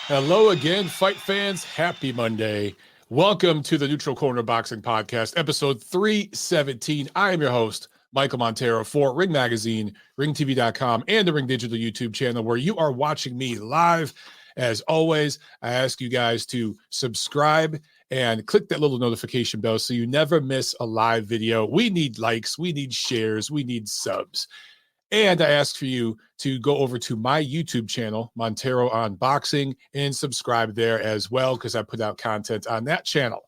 Hello again, fight fans. Happy Monday. Welcome to the Neutral Corner Boxing Podcast, episode 317. I am your host, Michael Montero for Ring Magazine, ringtv.com, and the Ring Digital YouTube channel where you are watching me live. As always, I ask you guys to subscribe and click that little notification bell so you never miss a live video. We need likes, we need shares, we need subs. And I ask for you to go over to my YouTube channel, Montero on Boxing, and subscribe there as well because I put out content on that channel.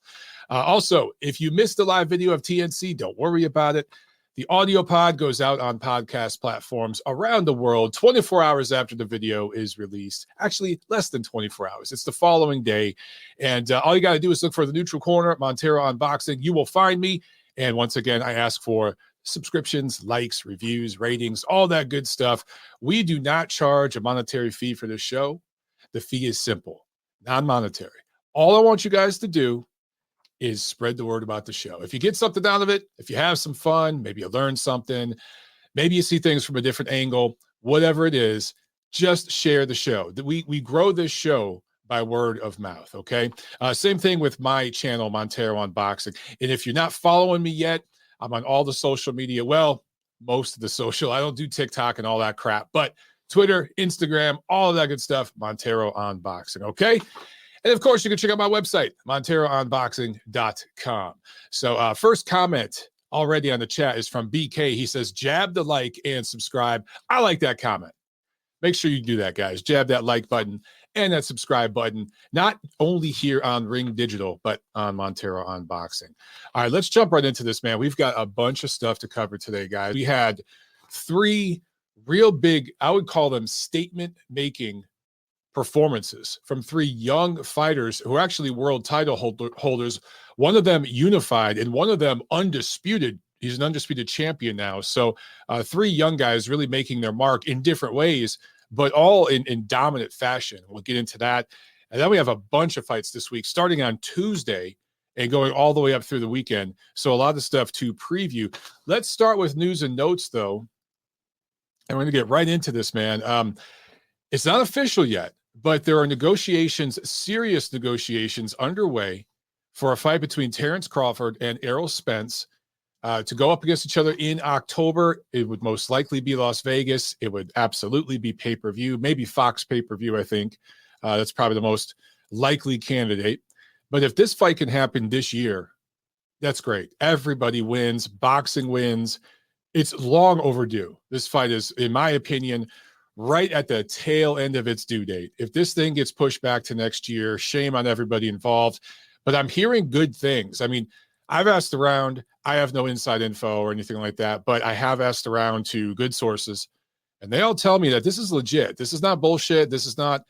Also, if you missed the live video of TNC, don't worry about it. The audio pod goes out on podcast platforms around the world 24 hours after the video is released. Actually, less than 24 hours. It's the following day. And all you got to do is look for the Neutral Corner, Montero on Boxing. You will find me. And once again, I ask for subscriptions, likes, reviews, ratings, all that good stuff. We do not charge a monetary fee for this show. The fee is simple, non-monetary. All I want you guys to do is spread the word about the show. If you get something out of it, if you have some fun, maybe you learn something, maybe you see things from a different angle, whatever it is, just share the show. We grow this show by word of mouth, okay? Same thing with my channel, Montero on Boxing. And if you're not following me yet, I'm on all the social media. Well, most of the social. I don't do TikTok and all that crap, but Twitter, Instagram, all of that good stuff, Montero on Boxing, okay? And of course, you can check out my website, monteroonboxing.com. So first comment already on the chat is from BK. He says, jab the like and subscribe. I like that comment. Make sure you do that, guys. Jab that like button and that subscribe button, not only here on Ring Digital, but on Montero on Boxing. All right, let's jump right into this, man. We've got a bunch of stuff to cover today, guys. We had three real big, I would call them statement-making performances from three young fighters who are actually world title holders. One of them unified and one of them undisputed. He's an undisputed champion now. So three young guys really making their mark in different ways, but all in dominant fashion. We'll get into that. And then we have a bunch of fights this week, starting on Tuesday and going all the way up through the weekend. So a lot of stuff to preview. Let's start with news and notes, though. And we're going to get right into this, man. It's not official yet, but there are negotiations, serious negotiations underway for a fight between Terence Crawford and Errol Spence to go up against each other in October. It would most likely be Las Vegas. It would absolutely be pay-per-view, maybe Fox pay-per-view, I think. That's probably the most likely candidate. But if this fight can happen this year, that's great. Everybody wins. Boxing wins. It's long overdue. This fight is, in my opinion, right at the tail end of its due date. If this thing gets pushed back to next year, shame on everybody involved. But I'm hearing good things. I mean, I've asked around. I have no inside info or anything like that, but I have asked around to good sources, and they all tell me that this is legit. This is not bullshit. This is not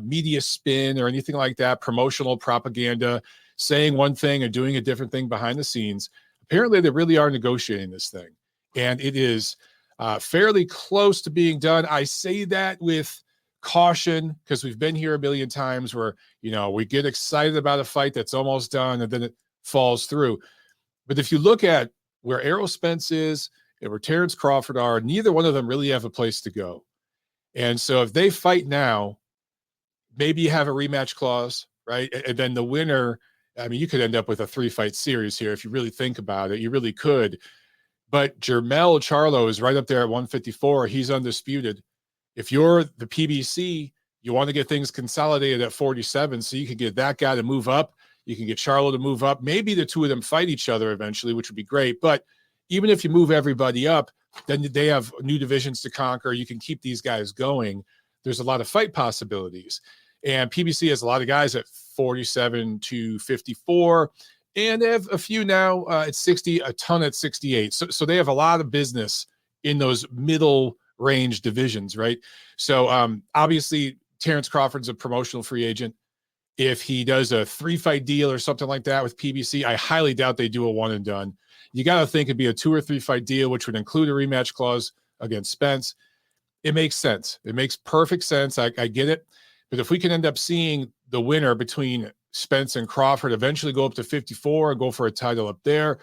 media spin or anything like that, promotional propaganda, saying one thing and doing a different thing behind the scenes. Apparently, they really are negotiating this thing, and it is fairly close to being done. I say that with caution because we've been here a million times where, you know, we get excited about a fight that's almost done and then it falls through. But if you look at where Errol Spence is and where Terence Crawford are, neither one of them really have a place to go. And so if they fight now, maybe you have a rematch clause, right? And then the winner, I mean, you could end up with a 3-fight series here if you really think about it. You really could. But Jermell Charlo is right up there at 154. He's undisputed. If you're the PBC, you want to get things consolidated at 47 so you can get that guy to move up. You can get Charlo to move up. Maybe the two of them fight each other eventually, which would be great. But even if you move everybody up, then they have new divisions to conquer. You can keep these guys going. There's a lot of fight possibilities. And PBC has a lot of guys at 47 to 54. And they have a few now at 60, a ton at 68. So they have a lot of business in those middle range divisions, right? So obviously, Terence Crawford's a promotional free agent. If he does a 3-fight deal or something like that with PBC, I highly doubt they do a one and done. You got to think it'd be a 2 or 3 fight deal, which would include a rematch clause against Spence. It makes sense. It makes perfect sense. I get it. But if we can end up seeing the winner between Spence and Crawford eventually go up to 54 and go for a title up there,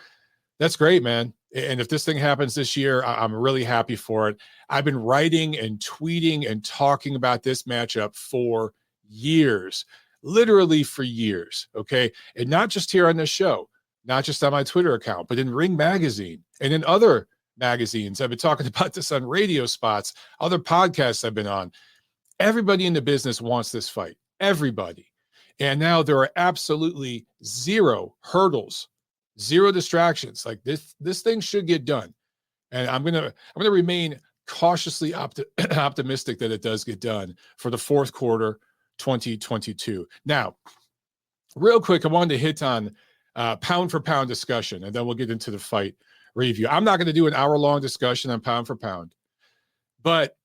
that's great, man. And if this thing happens this year, I'm really happy for it. I've been writing and tweeting and talking about this matchup for years, literally for years, okay? And not just here on this show, not just on my Twitter account, but in Ring Magazine and in other magazines. I've been talking about this on radio spots, other podcasts I've been on. Everybody in the business wants this fight. Everybody. And now there are absolutely zero hurdles, zero distractions. Like this thing should get done. And I'm gonna remain cautiously optimistic that it does get done for the fourth quarter 2022. Now, real quick, I wanted to hit on pound for pound discussion, and then we'll get into the fight review. I'm not going to do an hour-long discussion on pound for pound, but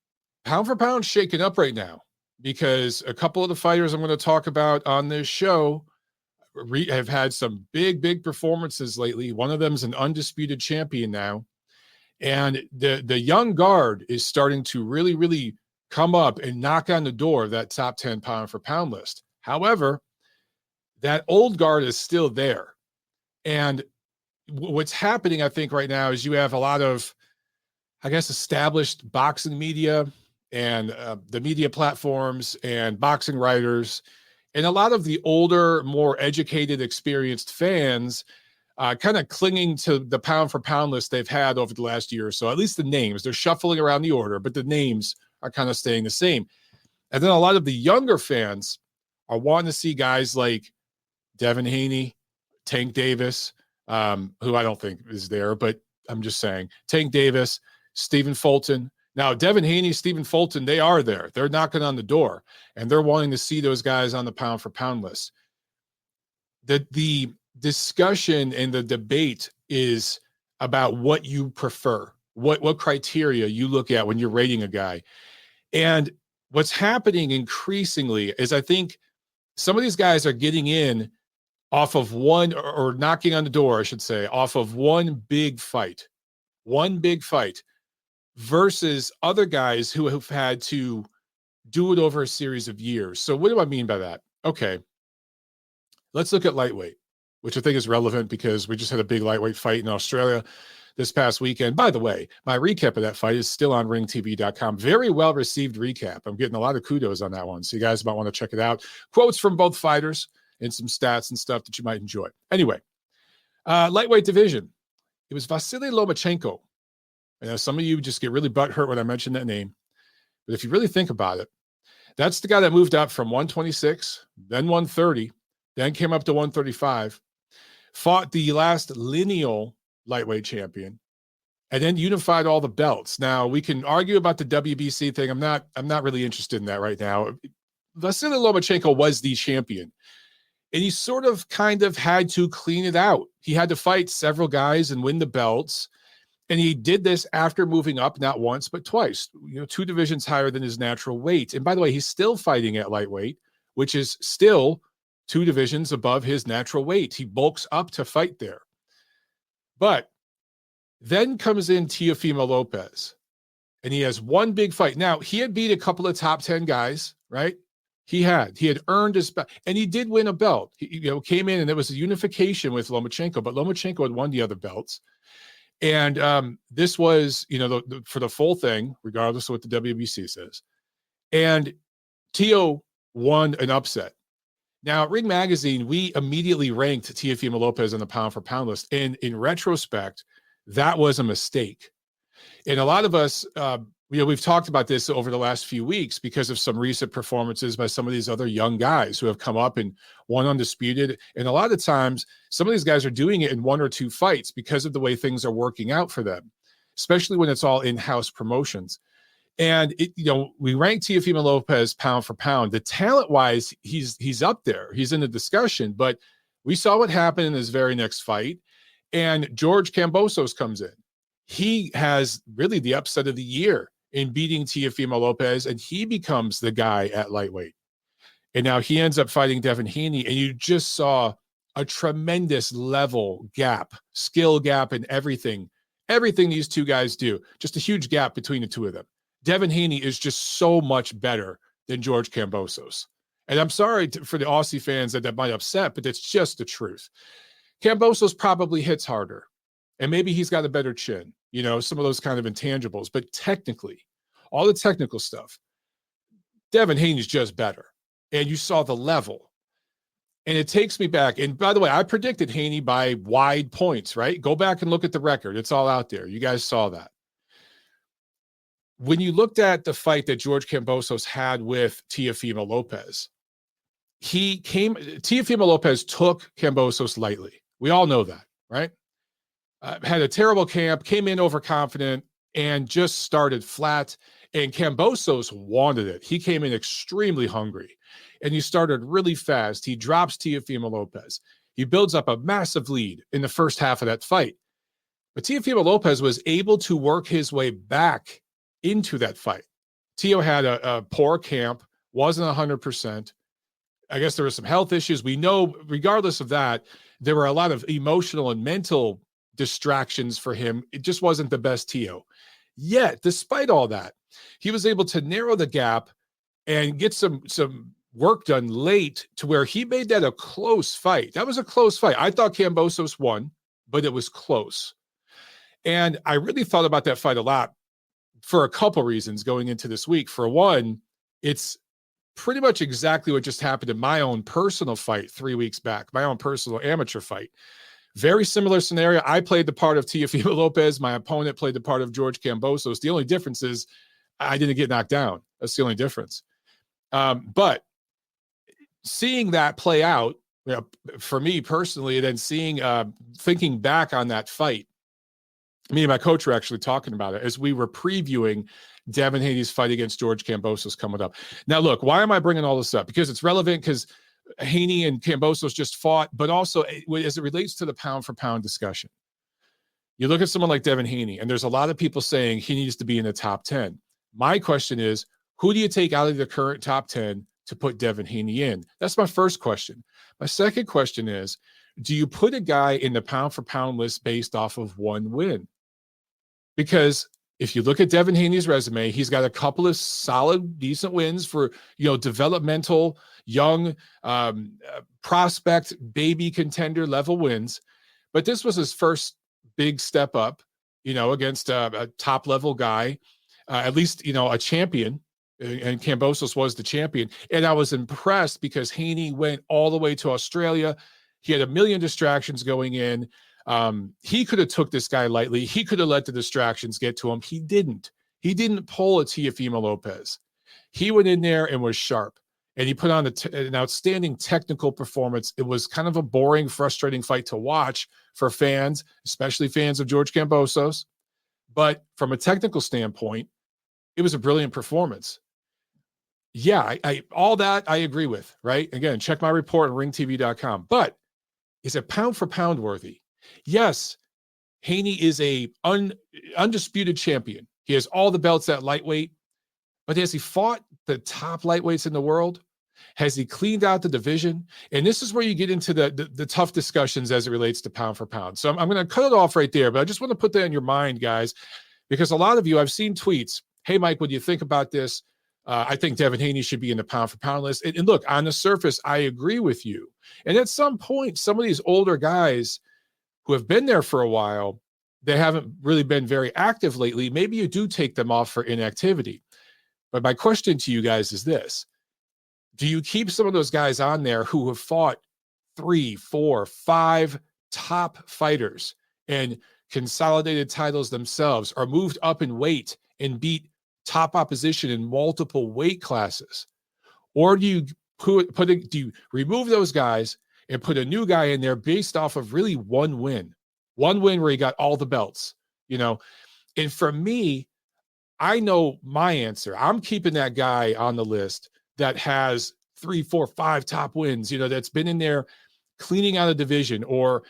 pound for pound shaking up right now because a couple of the fighters I'm going to talk about on this show have had some big performances lately. One of them is an undisputed champion now. And the young guard is starting to really come up and knock on the door of that top 10 pound for pound list. However, that old guard is still there. And what's happening, I think, right now is you have a lot of, I guess, established boxing media and the media platforms and boxing writers, and a lot of the older, more educated, experienced fans kind of clinging to the pound for pound list they've had over the last year or so. At least the names, they're shuffling around the order, but the names are kind of staying the same. And then a lot of the younger fans are wanting to see guys like Devin Haney, Tank Davis, who I don't think is there, but I'm just saying, Tank Davis, Stephen Fulton. Now, Devin Haney, Stephen Fulton, they are there. They're knocking on the door, and they're wanting to see those guys on the pound for pound list. The discussion and the debate is about what you prefer, what criteria you look at when you're rating a guy. And what's happening increasingly is I think some of these guys are getting in off of one, or knocking on the door, I should say, off of one big fight versus other guys who have had to do it over a series of years. So what do I mean by that? Okay, let's look at lightweight, which I think is relevant because we just had a big lightweight fight in Australia this past weekend. By the way, my recap of that fight is still on ringtv.com. Very well received recap. I'm getting a lot of kudos on that one, so you guys might want to check it out. Quotes from both fighters and some stats and stuff that you might enjoy. Anyway, lightweight division. It was Vasily Lomachenko. And some of you just get really butthurt when I mention that name. But if you really think about it, that's the guy that moved up from 126, then 130, then came up to 135, fought the last lineal lightweight champion, and then unified all the belts. Now, we can argue about the WBC thing. I'm not really interested in that right now. Vasily Lomachenko was the champion, and he sort of kind of had to clean it out. He had to fight several guys and win the belts. And he did this after moving up not once, but twice, 2 divisions higher than his natural weight. And by the way, he's still fighting at lightweight, which is still 2 divisions above his natural weight. He bulks up to fight there. But then comes in Teofimo Lopez, and he has one big fight. Now, he had beat a couple of top 10 guys, right? He had earned his belt, and he did win a belt. He came in, and there was a unification with Lomachenko, but Lomachenko had won the other belts. And this was, for the full thing, regardless of what the WBC says. And Teo won an upset. Now, at Ring Magazine, we immediately ranked Teofimo Lopez on the pound for pound list. And in retrospect, that was a mistake. And a lot of us, we've talked about this over the last few weeks because of some recent performances by some of these other young guys who have come up and won undisputed. And a lot of times, some of these guys are doing it in 1 or 2 fights because of the way things are working out for them, especially when it's all in-house promotions. And we ranked Teofimo Lopez pound for pound. The talent-wise, he's up there. He's in the discussion. But we saw what happened in his very next fight, and George Kambosos comes in. He has really the upset of the year in beating Teofimo Lopez, and he becomes the guy at lightweight. And now he ends up fighting Devin Haney, and you just saw a tremendous level gap, skill gap, and everything these two guys do. Just a huge gap between the two of them. Devin Haney is just so much better than George Kambosos. And I'm sorry for the Aussie fans that might upset, but that's just the truth. Kambosos probably hits harder, and maybe he's got a better chin, some of those kind of intangibles. But technically, all the technical stuff, Devin Haney's just better. and you saw the level. And it takes me back. And by the way, I predicted Haney by wide points, right? Go back and look at the record. It's all out there. You guys saw that. When you looked at the fight that George Kambosos had with Teofimo Lopez, Teofimo Lopez took Kambosos lightly. We all know that, right? Had a terrible camp, came in overconfident, and just started flat. And Kambosos wanted it. He came in extremely hungry. And he started really fast. He drops Teofimo Lopez. He builds up a massive lead in the first half of that fight. But Teofimo Lopez was able to work his way back into that fight. Teo had a poor camp, wasn't 100%. I guess there were some health issues. We know, regardless of that, there were a lot of emotional and mental distractions for him. It just wasn't the best Teo. Yet, despite all that, he was able to narrow the gap and get some work done late to where he made that a close fight. That was a close fight. I thought Kambosos won, but it was close. And I really thought about that fight a lot for a couple reasons going into this week. For one, it's pretty much exactly what just happened in my own personal fight 3 weeks back, my own personal amateur fight. Very similar scenario. I played the part of Teofimo Lopez. My opponent played the part of George Kambosos. The only difference is I didn't get knocked down. That's the only difference. But seeing that play out, you know, for me personally, and then thinking back on that fight, me and my coach were actually talking about it as we were previewing Devin Haney's fight against George Kambosos coming up. Now, look, why am I bringing all this up? Because it's relevant, because Haney and Kambosos just fought, but also as it relates to the pound-for-pound discussion. You look at someone like Devin Haney, and there's a lot of people saying he needs to be in the top 10. My question is, who do you take out of the current top 10 to put Devin Haney in? That's my first question. My second question is, do you put a guy in the pound-for-pound list based off of one win? Because if you look at Devin Haney's resume, he's got a couple of solid, decent wins for, developmental, young, prospect, baby contender level wins. But this was his first big step up, against a top level guy, at least, a champion. And Kambosos was the champion. And I was impressed because Haney went all the way to Australia. He had a million distractions going in. He could have took this guy lightly. He could have let the distractions get to him. He didn't. He didn't pull a Teofimo Lopez. He went in there and was sharp. And he put on an outstanding technical performance. It was kind of a boring, frustrating fight to watch for fans, especially fans of George Kambosos. But from a technical standpoint, it was a brilliant performance. Yeah, all that I agree with, right? Again, check my report on ringtv.com. But is it pound for pound worthy? Yes, Haney is a undisputed champion. He has all the belts at lightweight. But has he fought the top lightweights in the world? Has he cleaned out the division? And this is where you get into the tough discussions as it relates to pound for pound. So I'm going to cut it off right there, but I just want to put that in your mind, guys, because a lot of you, I've seen tweets, hey, Mike, what do you think about this? I think Devin Haney should be in the pound-for-pound list. And look, on the surface, I agree with you. And at some point, some of these older guys who have been there for a while, they haven't really been very active lately. Maybe you do take them off for inactivity. But my question to you guys is this. Do you keep some of those guys on there who have fought 3, 4, 5 top fighters and consolidated titles themselves, or moved up in weight and beat top opposition in multiple weight classes? Or do you do you remove those guys and put a new guy in there based off of really one win where he got all the belts, And for me, I know my answer. I'm keeping that guy on the list that has 3, 4, 5 top wins, that's been in there cleaning out a division or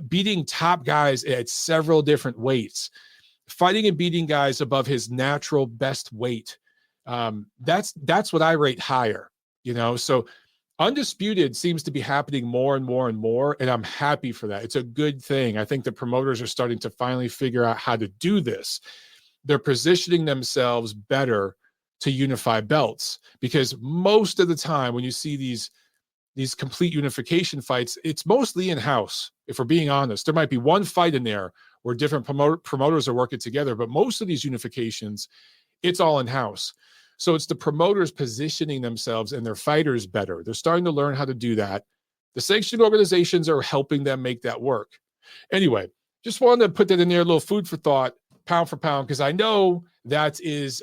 beating top guys at several different weights, fighting and beating guys above his natural best weight. That's what I rate higher, So undisputed seems to be happening more and more and more, and I'm happy for that. It's a good thing. I think the promoters are starting to finally figure out how to do this. They're positioning themselves better to unify belts, because most of the time when you see these complete unification fights, it's mostly in-house. If we're being honest, there might be one fight in there where different promoters are working together, but most of these unifications, it's all in-house. So it's the promoters positioning themselves and their fighters better. They're starting to learn how to do that. The sanctioning organizations are helping them make that work. Anyway, just wanted to put that in there, a little food for thought, pound for pound, because I know that is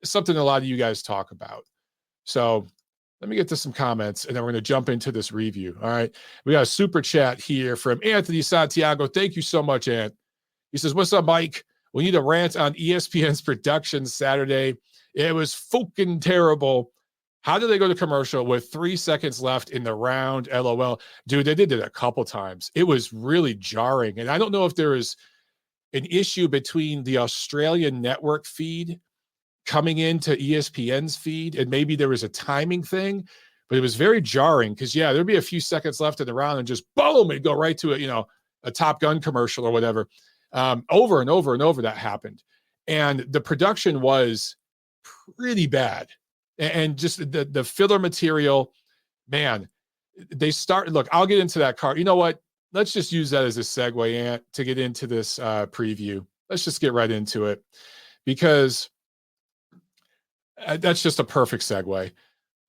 something a lot of you guys talk about. So let me get to some comments, and then we're going to jump into this review. All right. We got a super chat here from Anthony Santiago. Thank you so much, Ant. He says, what's up, Mike? We need a rant on ESPN's production Saturday. It was fucking terrible. How did they go to commercial with 3 seconds left in the round? LOL. Dude, they did it a couple times. It was really jarring. And I don't know if there is an issue between the Australian network feed coming into ESPN's feed, and maybe there was a timing thing, but it was very jarring because, yeah, there'd be a few seconds left in the round and just boom, it'd go right to a Top Gun commercial or whatever. Over and over and over that happened. And the production was pretty bad. And just the filler material, man, they start, look, I'll get into that card. You know what? Let's just use that as a segue, Ant, to get into this preview. Let's just get right into it because that's just a perfect segue.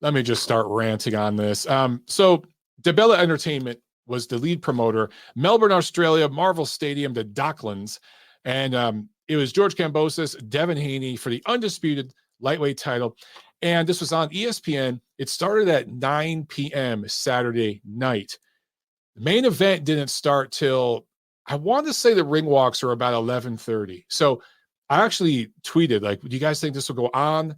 Let me just start ranting on this. So DeBella Entertainment was the lead promoter, Melbourne, Australia, Marvel Stadium, the Docklands. And it was George Kambosos, Devin Haney for the undisputed lightweight title. And this was on ESPN. It started at 9 p.m. Saturday night. The main event didn't start till, I want to say the ring walks are about 11:30. So I actually tweeted, like, do you guys think this will go on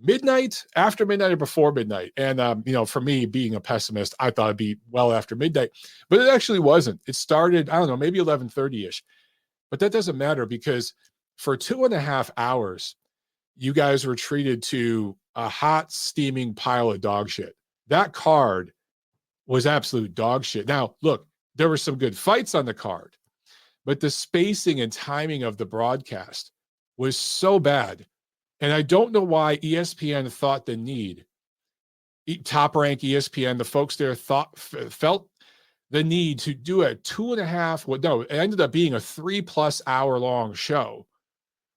midnight, after midnight, or before midnight? And, for me, being a pessimist, I thought it'd be well after midnight. But it actually wasn't. It started, I don't know, maybe 11:30-ish. But that doesn't matter because for 2.5 hours, you guys were treated to a hot, steaming pile of dog shit. That card was absolute dog shit. Now, look, there were some good fights on the card, but the spacing and timing of the broadcast was so bad. And I don't know why ESPN thought the need. Top Rank ESPN, the folks there felt the need to do a 2.5, no, it ended up being a 3+ hour long show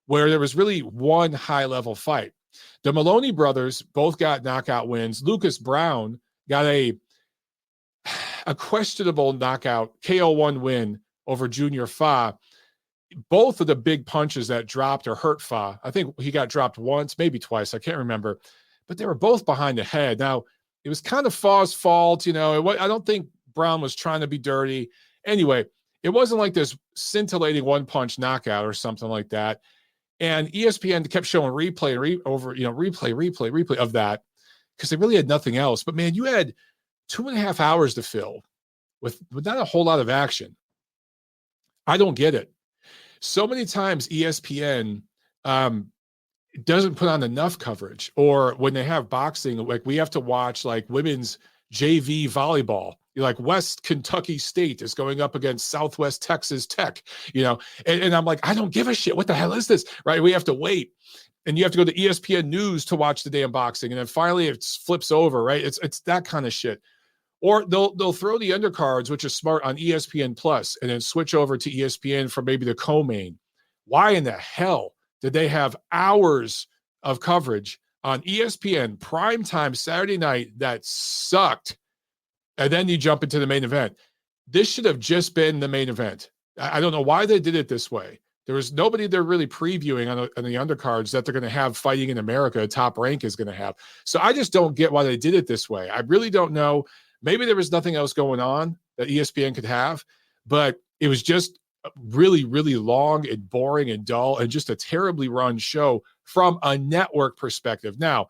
where there was really one high-level fight. The Maloney brothers both got knockout wins. Lucas Brown got a questionable knockout KO1 win over Junior Fa. Both of the big punches that dropped or hurt Fa. I think he got dropped once, maybe twice. I can't remember. But they were both behind the head. Now, it was kind of Fa's fault. I don't think Brown was trying to be dirty. Anyway, it wasn't like this scintillating one-punch knockout or something like that. And ESPN kept showing replay of that because they really had nothing else. But, man, you had 2.5 hours to fill with not a whole lot of action. I don't get it. So many times ESPN doesn't put on enough coverage, or when they have boxing, like we have to watch like women's JV volleyball. Like West Kentucky State is going up against Southwest Texas Tech, and I'm like, I don't give a shit. What the hell is this? Right. We have to wait. And you have to go to ESPN News to watch the damn boxing. And then finally it flips over, right? It's that kind of shit. Or they'll throw the undercards, which is smart, on ESPN Plus, and then switch over to ESPN for maybe the co-main. Why in the hell did they have hours of coverage on ESPN primetime Saturday night that sucked? And then you jump into the main event. This should have just been the main event. I don't know why they did it this way. There was nobody they're really previewing on the undercards that they're going to have fighting in America. Top Rank is going to have. So I just don't get why they did it this way. I really don't know. Maybe there was nothing else going on that ESPN could have, but it was just really, really long and boring and dull and just a terribly run show from a network perspective. Now,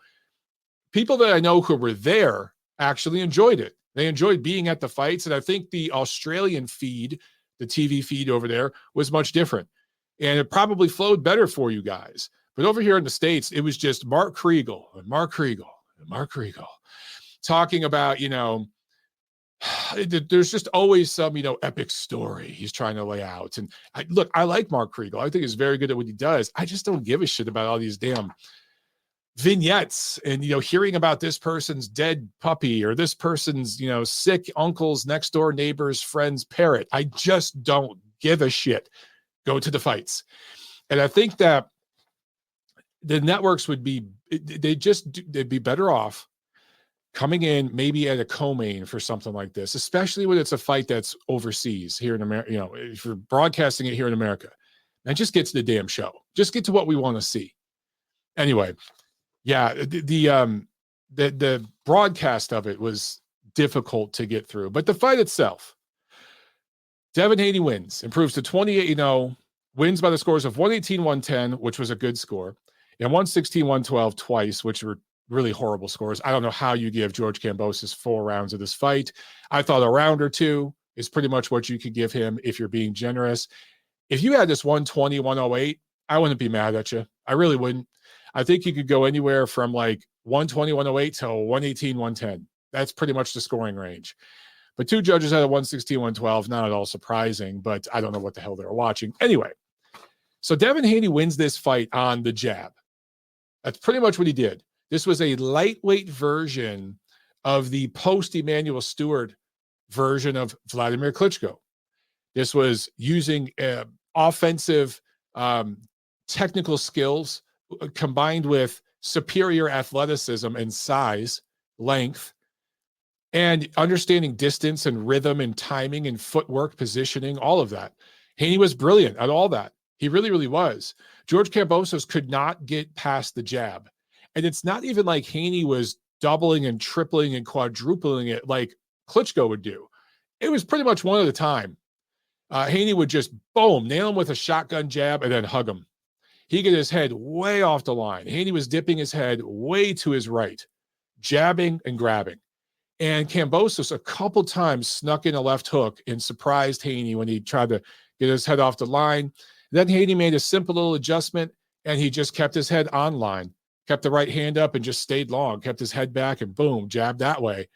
people that I know who were there actually enjoyed it. They enjoyed being at the fights, and I think the Australian feed, the TV feed over there, was much different. And it probably flowed better for you guys. But over here in the States, it was just Mark Kriegel talking about, there's just always some, epic story he's trying to lay out. And I like Mark Kriegel. I think he's very good at what he does. I just don't give a shit about all these damn vignettes and, hearing about this person's dead puppy or this person's, sick uncle's next door neighbor's friend's parrot. I just don't give a shit. Go to the fights. And I think that the networks would be they'd be better off coming in maybe at a co-main for something like this, especially when it's a fight that's overseas here in America. You know, if you're broadcasting it here in America, and just get to the damn show. Just get to what we want to see. Anyway, yeah, the broadcast of it was difficult to get through, but the fight itself, Devin Haney wins, improves to 28-0, wins by the scores of 118-110, which was a good score, and 116-112 twice, which were really horrible scores. I don't know how you give George Kambosos 4 rounds of this fight. I thought a round or 2 is pretty much what you could give him if you're being generous. If you had this 120, 108, I wouldn't be mad at you. I really wouldn't. I think you could go anywhere from like 120, 108 to 118, 110. That's pretty much the scoring range. But 2 judges had a 116, 112, not at all surprising, but I don't know what the hell they were watching. Anyway, so Devin Haney wins this fight on the jab. That's pretty much what he did. This was a lightweight version of the post-Emmanuel Stewart version of Vladimir Klitschko. This was using offensive technical skills combined with superior athleticism and size, length, and understanding distance and rhythm and timing and footwork, positioning, all of that. Haney was brilliant at all that. He really, really was. George Kambosos could not get past the jab. And it's not even like Haney was doubling and tripling and quadrupling it like Klitschko would do. It was pretty much one at a time. Haney would just, boom, nail him with a shotgun jab and then hug him. He'd get his head way off the line. Haney was dipping his head way to his right, jabbing and grabbing. And Kambosos a couple times snuck in a left hook and surprised Haney when he tried to get his head off the line. Then Haney made a simple little adjustment, and he just kept his head on line, kept the right hand up and just stayed long, kept his head back, and boom, jabbed that way.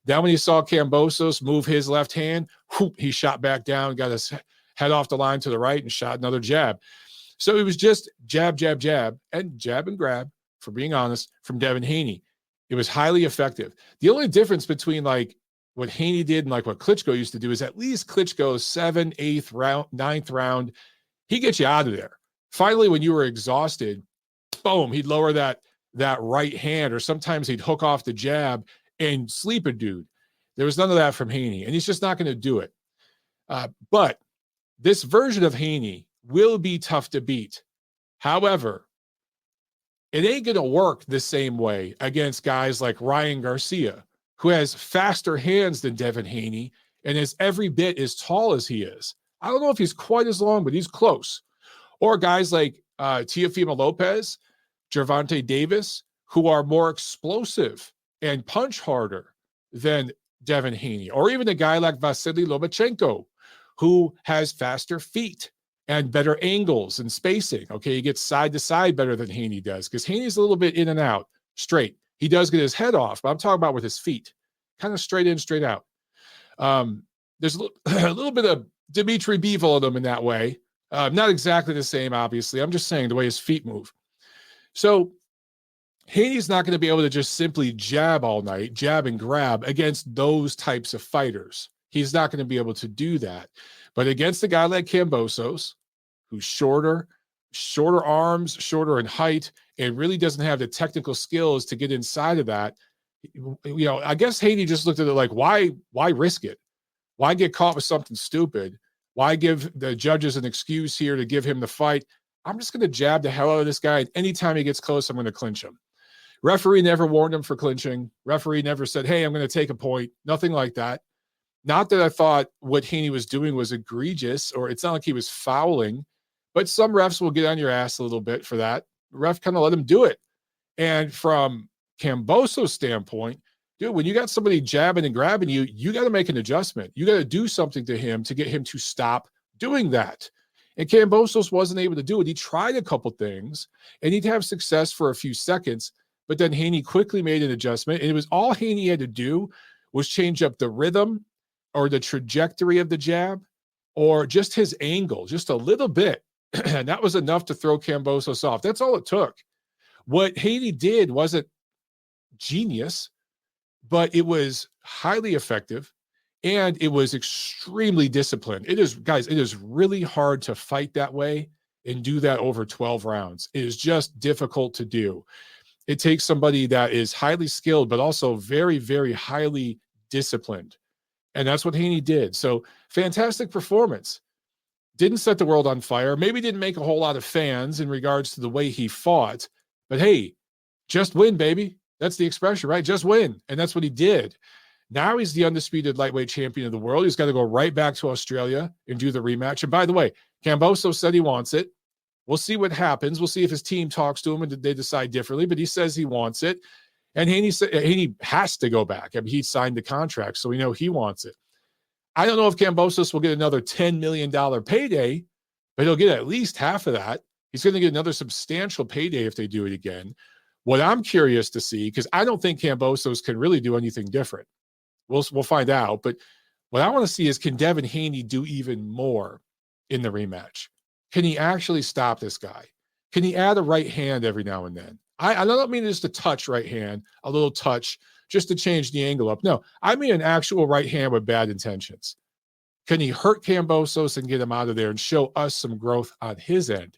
Then when he saw Kambosos move his left hand, whoop, he shot back down, got his head off the line to the right, and shot another jab. So it was just jab, jab, jab, and jab and grab, for being honest, from Devin Haney. It was highly effective. The only difference between like what Haney did and like what Klitschko used to do is at least Klitschko's 7th, 8th round, 9th round, he gets you out of there. Finally, when you were exhausted, boom, he'd lower that right hand, or sometimes he'd hook off the jab and sleep a dude. There was none of that from Haney, and he's just not going to do it. But this version of Haney will be tough to beat. However, it ain't going to work the same way against guys like Ryan Garcia, who has faster hands than Devin Haney and is every bit as tall as he is. I don't know if he's quite as long, but he's close. Or guys like Teofimo Lopez, Gervonta Davis, who are more explosive and punch harder than Devin Haney. Or even a guy like Vasily Lomachenko, who has faster feet and better angles and spacing. Okay, he gets side to side better than Haney does, because Haney's a little bit in and out, straight. He does get his head off, but I'm talking about with his feet, kind of straight in, straight out. There's a little bit of Dimitri Bivol in him in that way. Not exactly the same, obviously. I'm just saying the way his feet move. So Haney's not going to be able to just simply jab all night, jab and grab against those types of fighters. He's not going to be able to do that. But against a guy like Kambosos, who's shorter arms, shorter in height, and really doesn't have the technical skills to get inside of that, you know, I guess Haney just looked at it like, why risk it? Why get caught with something stupid? Why give the judges an excuse here to give him the fight? I'm just going to jab the hell out of this guy, and anytime he gets close, I'm going to clinch him. Referee never warned him for clinching. Referee never said, hey, I'm going to take a point. Nothing like that. Not that I thought what Haney was doing was egregious, or it's not like he was fouling, but some refs will get on your ass a little bit for that. The ref kind of let him do it. And from Kambosos' standpoint, dude, when you got somebody jabbing and grabbing you, you got to make an adjustment. You got to do something to him to get him to stop doing that. And Kambosos wasn't able to do it. He tried a couple things, and he'd have success for a few seconds, but then Haney quickly made an adjustment, and it was all Haney had to do was change up the rhythm or the trajectory of the jab, or just his angle, just a little bit. And that was enough to throw Kambosos off. That's all it took. What Haney did wasn't genius, but it was highly effective, and it was extremely disciplined. It is, guys, it is really hard to fight that way and do that over 12 rounds. It is just difficult to do. It takes somebody that is highly skilled, but also very, very highly disciplined. And that's what Haney did. So fantastic performance. Didn't set the world on fire. Maybe didn't make a whole lot of fans in regards to the way he fought. But hey, just win, baby. That's the expression, right? Just win. And that's what he did. Now he's the undisputed lightweight champion of the world. He's got to go right back to Australia and do the rematch. And by the way, Kambosos said he wants it. We'll see what happens. We'll see if his team talks to him and they decide differently, but he says he wants it. And Haney has to go back. I mean, he signed the contract, so we know he wants it. I don't know if Kambosos will get another $10 million payday, but he'll get at least half of that. He's going to get another substantial payday if they do it again. What I'm curious to see, because I don't think Kambosos can really do anything different. We'll find out. But what I want to see is, can Devin Haney do even more in the rematch? Can he actually stop this guy? Can he add a right hand every now and then? I don't mean just a touch right hand, a little touch, just to change the angle up. No, I mean an actual right hand with bad intentions. Can he hurt Kambosos and get him out of there and show us some growth on his end?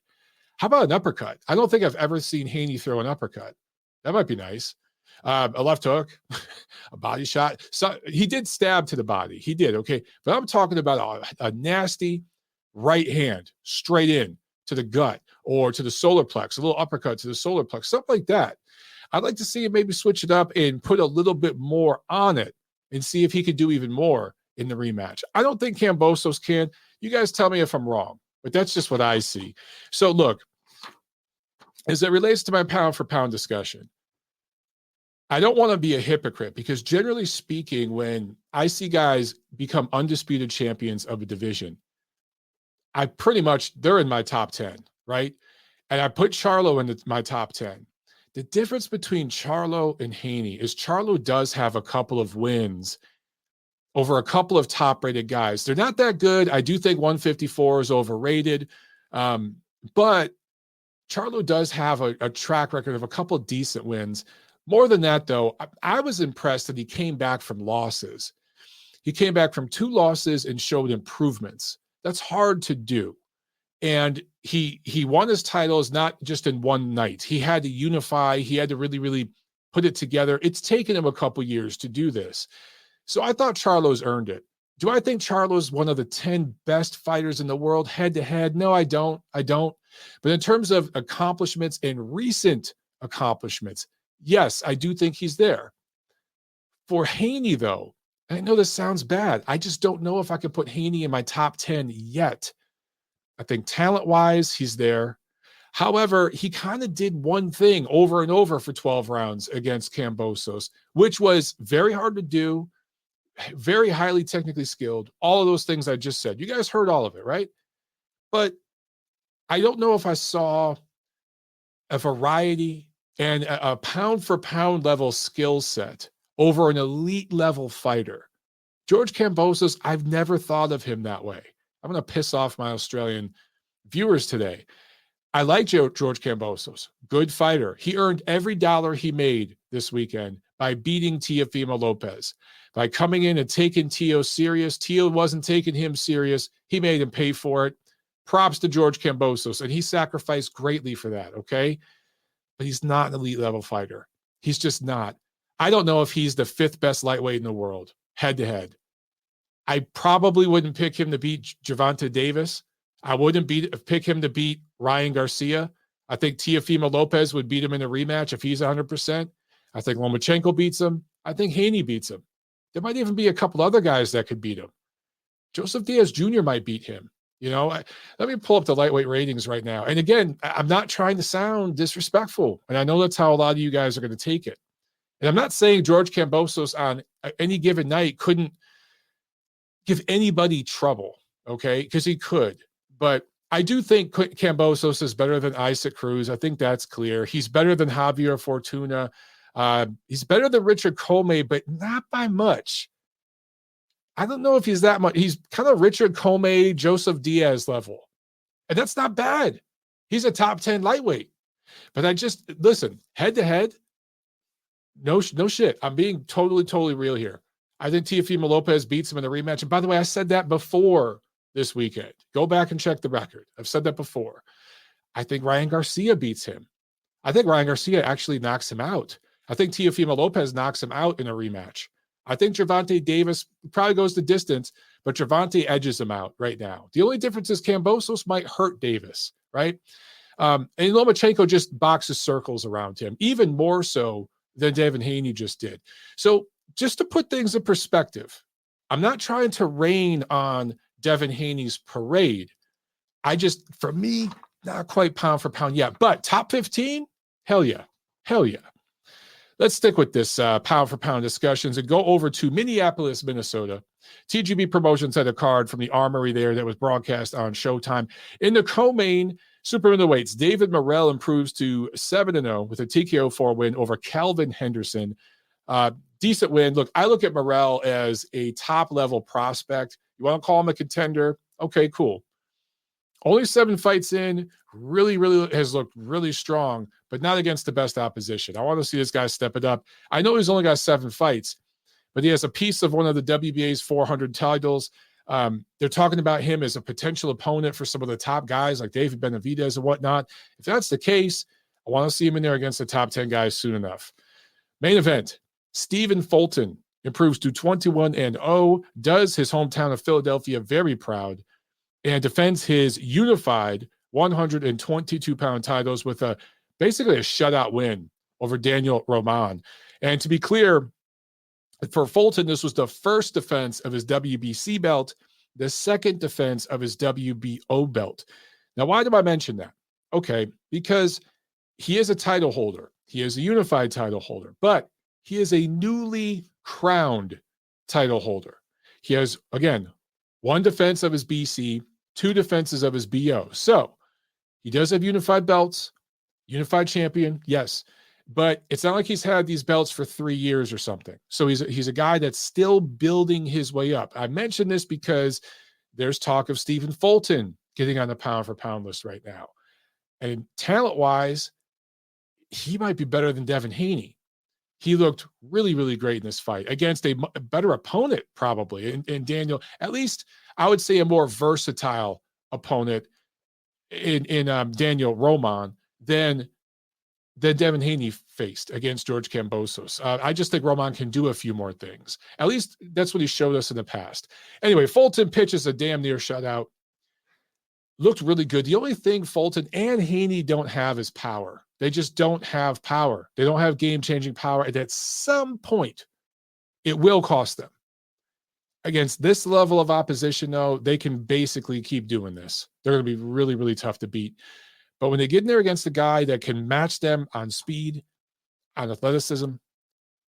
How about an uppercut? I don't think I've ever seen Haney throw an uppercut. That might be nice. A left hook, a body shot. So he did stab to the body. He did, okay. But I'm talking about a nasty right hand straight in to the gut or to the solar plex, a little uppercut to the solar plex, something like that. I'd like to see him maybe switch it up and put a little bit more on it and see if he could do even more in the rematch. I don't think Kambosos can. You guys tell me if I'm wrong, but that's just what I see. So look, as it relates to my pound for pound discussion, I don't want to be a hypocrite, because generally speaking, when I see guys become undisputed champions of a division, they're in my top 10, right? And I put Charlo in my top 10. The difference between Charlo and Haney is Charlo does have a couple of wins over a couple of top-rated guys. They're not that good. I do think 154 is overrated. But Charlo does have a track record of a couple of decent wins. More than that, though, I was impressed that he came back from losses. He came back from 2 losses and showed improvements. That's hard to do. And he won his titles not just in one night. He had to unify. He had to really, really put it together. It's taken him a couple years to do this. So I thought Charlo's earned it. Do I think Charlo's one of the 10 best fighters in the world head-to-head? No, I don't. But in terms of accomplishments and recent accomplishments, yes, I do think he's there. For Haney, though, I know this sounds bad. I just don't know if I could put Haney in my top 10 yet. I think talent-wise, he's there. However, he kind of did one thing over and over for 12 rounds against Kambosos, which was very hard to do, very highly technically skilled, all of those things I just said. You guys heard all of it, right? But I don't know if I saw a variety and a pound-for-pound level skill set over an elite level fighter. George Kambosos, I've never thought of him that way. I'm going to piss off my Australian viewers today. I like George Kambosos. Good fighter. He earned every dollar he made this weekend by beating Teofimo Lopez, by coming in and taking Teo serious. Teo wasn't taking him serious. He made him pay for it. Props to George Kambosos, and he sacrificed greatly for that, okay? But he's not an elite level fighter. He's just not. I don't know if he's the 5th best lightweight in the world, head-to-head. I probably wouldn't pick him to beat Gervonta Davis. I wouldn't pick him to beat Ryan Garcia. I think Teofimo Lopez would beat him in a rematch if he's 100%. I think Lomachenko beats him. I think Haney beats him. There might even be a couple other guys that could beat him. Joseph Diaz Jr. might beat him. You know, let me pull up the lightweight ratings right now. And again, I'm not trying to sound disrespectful. And I know that's how a lot of you guys are going to take it. And I'm not saying George Kambosos on any given night couldn't give anybody trouble, okay? Because he could. But I do think Kambosos is better than Isaac Cruz. I think that's clear. He's better than Javier Fortuna. He's better than Richard Comey, but not by much. I don't know if he's that much. He's kind of Richard Comey, Joseph Diaz level. And that's not bad. He's a top 10 lightweight. But listen, head-to-head, no shit. I'm being totally real here. I think Teofimo Lopez beats him in the rematch. And by the way, I said that before this weekend. Go back and check the record. I've said that before. I think Ryan Garcia beats him. I think Ryan Garcia actually knocks him out. I think Teofimo Lopez knocks him out in a rematch. I think Gervonta Davis probably goes the distance, but Gervonta edges him out right now. The only difference is Kambosos might hurt Davis, right? And Lomachenko just boxes circles around him, even more so than Devin Haney just did. So just to put things in perspective, I'm not trying to rain on Devin Haney's parade. For me, not quite pound for pound yet, but top 15, hell yeah. Hell yeah. Let's stick with this pound for pound discussions and go over to Minneapolis, Minnesota. TGB Promotions had a card from the Armory there that was broadcast on Showtime. In the co-main, super middleweights, David Morrell improves to 7-0 with a TKO 4 win over Calvin Henderson. Decent win. Look, I look at Morrell as a top-level prospect. You want to call him a contender? Okay, cool. Only 7 fights in, really has looked really strong, but not against the best opposition. I want to see this guy step it up. I know he's only got 7 fights, but he has a piece of one of the WBA's 400 titles. They're talking about him as a potential opponent for some of the top guys like David Benavidez and whatnot. If that's the case, I want to see him in there against the top 10 guys soon enough. Main event, Stephen Fulton improves to 21-0, does his hometown of Philadelphia very proud, and defends his unified 122-pound titles with basically a shutout win over Daniel Roman. And to be clear, for Fulton, this was the first defense of his WBC belt, the second defense of his WBO belt. Now, why do I mention that? Okay, because he is a title holder. He is a unified title holder, but he is a newly crowned title holder. He has, again, 1 defense of his BC, 2 defenses of his BO. So he does have unified belts, unified champion, yes, but it's not like he's had these belts for 3 years or something. So he's a guy that's still building his way up. I mention this because there's talk of Stephen Fulton getting on the pound for pound list right now. And talent-wise, he might be better than Devin Haney. He looked really great in this fight against a better opponent, probably. And Daniel, at least I would say a more versatile opponent in Daniel Roman than Devin Haney faced against George Kambosos. I just think Roman can do a few more things. At least that's what he showed us in the past. Anyway, Fulton pitches a damn near shutout. Looked really good. The only thing Fulton and Haney don't have is power. They just don't have power. They don't have game-changing power. And at some point, it will cost them. Against this level of opposition, though, they can basically keep doing this. They're going to be really tough to beat. But when they get in there against a guy that can match them on speed, on athleticism,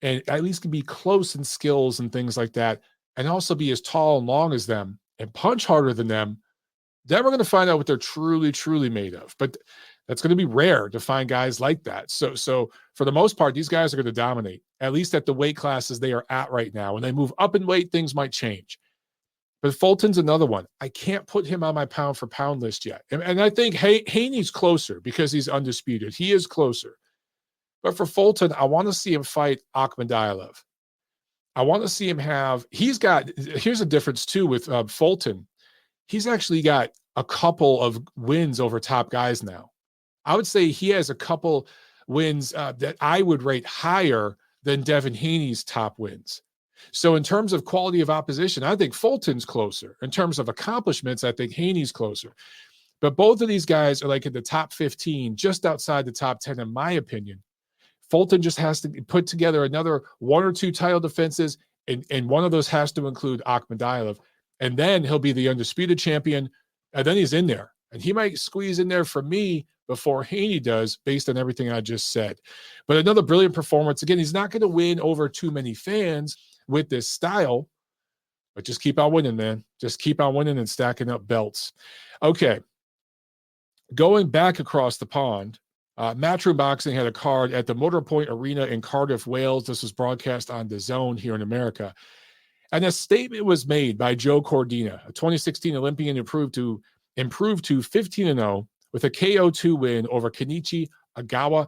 and at least can be close in skills and things like that, and also be as tall and long as them and punch harder than them, then we're going to find out what they're truly made of. But that's going to be rare to find guys like that. So for the most part, these guys are going to dominate, at least at the weight classes they are at right now. When they move up in weight, things might change. But Fulton's another one. I can't put him on my pound for pound list yet. And I think Haney's closer because he's undisputed. He is closer. But for Fulton, I want to see him fight Akhmadaliev. I want to see him here's a difference too with Fulton. He's actually got a couple of wins over top guys now. I would say he has a couple wins that I would rate higher than Devin Haney's top wins. So in terms of quality of opposition, I think Fulton's closer. In terms of accomplishments, I think Haney's closer. But both of these guys are like in the top 15, just outside the top 10, in my opinion. Fulton just has to put together another 1 or 2 title defenses, and one of those has to include Akhmadaliev. And then he'll be the undisputed champion, and then he's in there. And he might squeeze in there for me before Haney does, based on everything I just said. But another brilliant performance. Again, he's not going to win over too many fans with this style, but just keep on winning, man. Just keep on winning and stacking up belts. Okay. Going back across the pond, Matchroom Boxing had a card at the Motor Point Arena in Cardiff, Wales. This was broadcast on DAZN here in America. And a statement was made by Joe Cordina, a 2016 Olympian, improved to 15-0 with a KO2 win over Kenichi Ogawa,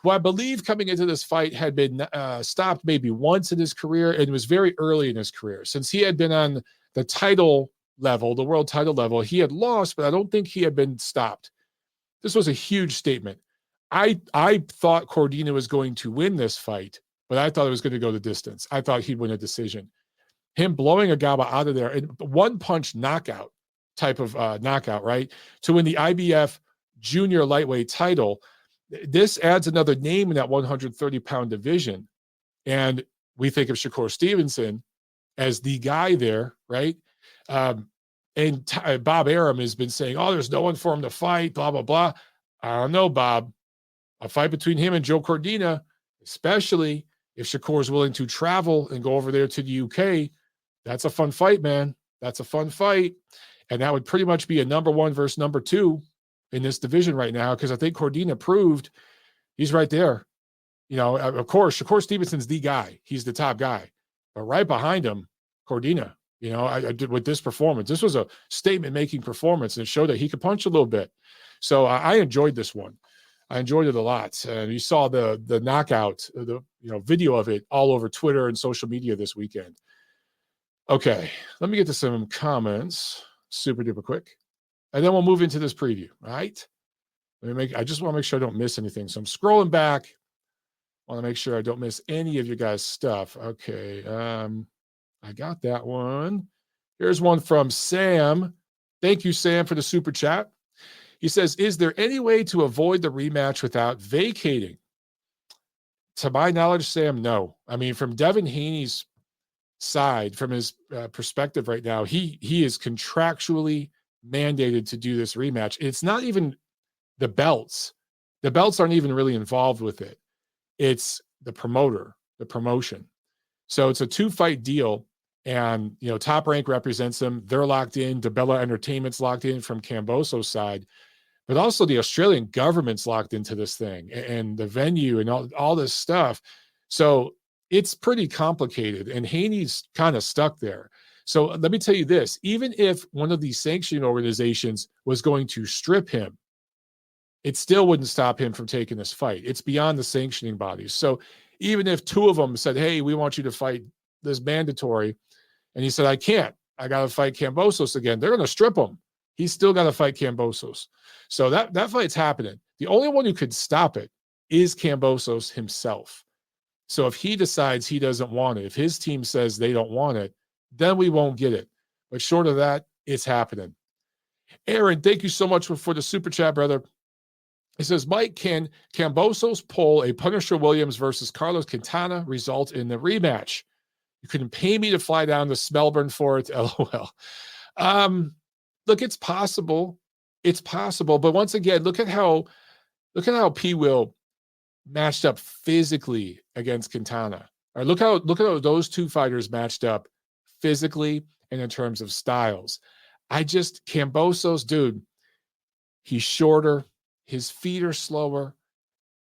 who I believe coming into this fight had been stopped maybe once in his career, and it was very early in his career. Since he had been on the title level, the world title level, he had lost, but I don't think he had been stopped. This was a huge statement. I thought Cordina was going to win this fight, but I thought it was going to go the distance. I thought he'd win a decision. Him blowing Ogawa out of there, and one punch knockout type of knockout, right? To win the IBF junior lightweight title. This adds another name in that 130-pound division. And we think of Shakur Stevenson as the guy there, right? And Bob Arum has been saying, oh, there's no one for him to fight, blah, blah, blah. I don't know, Bob. A fight between him and Joe Cordina, especially if Shakur is willing to travel and go over there to the UK, that's a fun fight, man. That's a fun fight. And that would pretty much be a number 1 versus number 2 in this division right now, because I think Cordina proved he's right there. You know, of course, Shakur Stevenson's the guy. He's the top guy. But right behind him, Cordina. You know, I did with this performance. This was a statement-making performance, and it showed that he could punch a little bit. So I enjoyed this one. I enjoyed it a lot. And you saw the knockout, the video of it all over Twitter and social media this weekend. Okay, let me get to some comments super duper quick, and then we'll move into this preview. All right. I just want to make sure I don't miss anything. So I'm scrolling back. I want to make sure I don't miss any of your guys' stuff. Okay. I got that one. Here's one from Sam. Thank you, Sam, for the super chat. He says, is there any way to avoid the rematch without vacating? To my knowledge, Sam, no. I mean, from Devin Haney's side, from his perspective right now, he is contractually mandated to do this rematch. It's not even the belts. The belts aren't even really involved with it. It's the promoter, the promotion. So it's a 2-fight deal. And, Top Rank represents them. They're locked in. DeBella Entertainment's locked in from Kambosos' side. But also the Australian government's locked into this thing, and the venue and all this stuff. So it's pretty complicated, and Haney's kind of stuck there. So let me tell you this. Even if one of these sanctioning organizations was going to strip him, it still wouldn't stop him from taking this fight. It's beyond the sanctioning bodies. So even if 2 of them said, hey, we want you to fight this mandatory, and he said, I can't. I got to fight Kambosos again. They're going to strip him. He's still got to fight Kambosos. So that fight's happening. The only one who could stop it is Kambosos himself. So if he decides he doesn't want it, if his team says they don't want it, then we won't get it. But short of that, it's happening. Aaron, thank you so much for the super chat, brother. He says, Mike, can Kambosos pull a Punisher Williams versus Carlos Quintana result in the rematch? You couldn't pay me to fly down to Melbourne for it. LOL. Look, it's possible. It's possible. But once again, look at how P. Will matched up physically against Quintana. All right, look how those 2 fighters matched up physically and in terms of styles. Kambosos, dude, he's shorter. His feet are slower.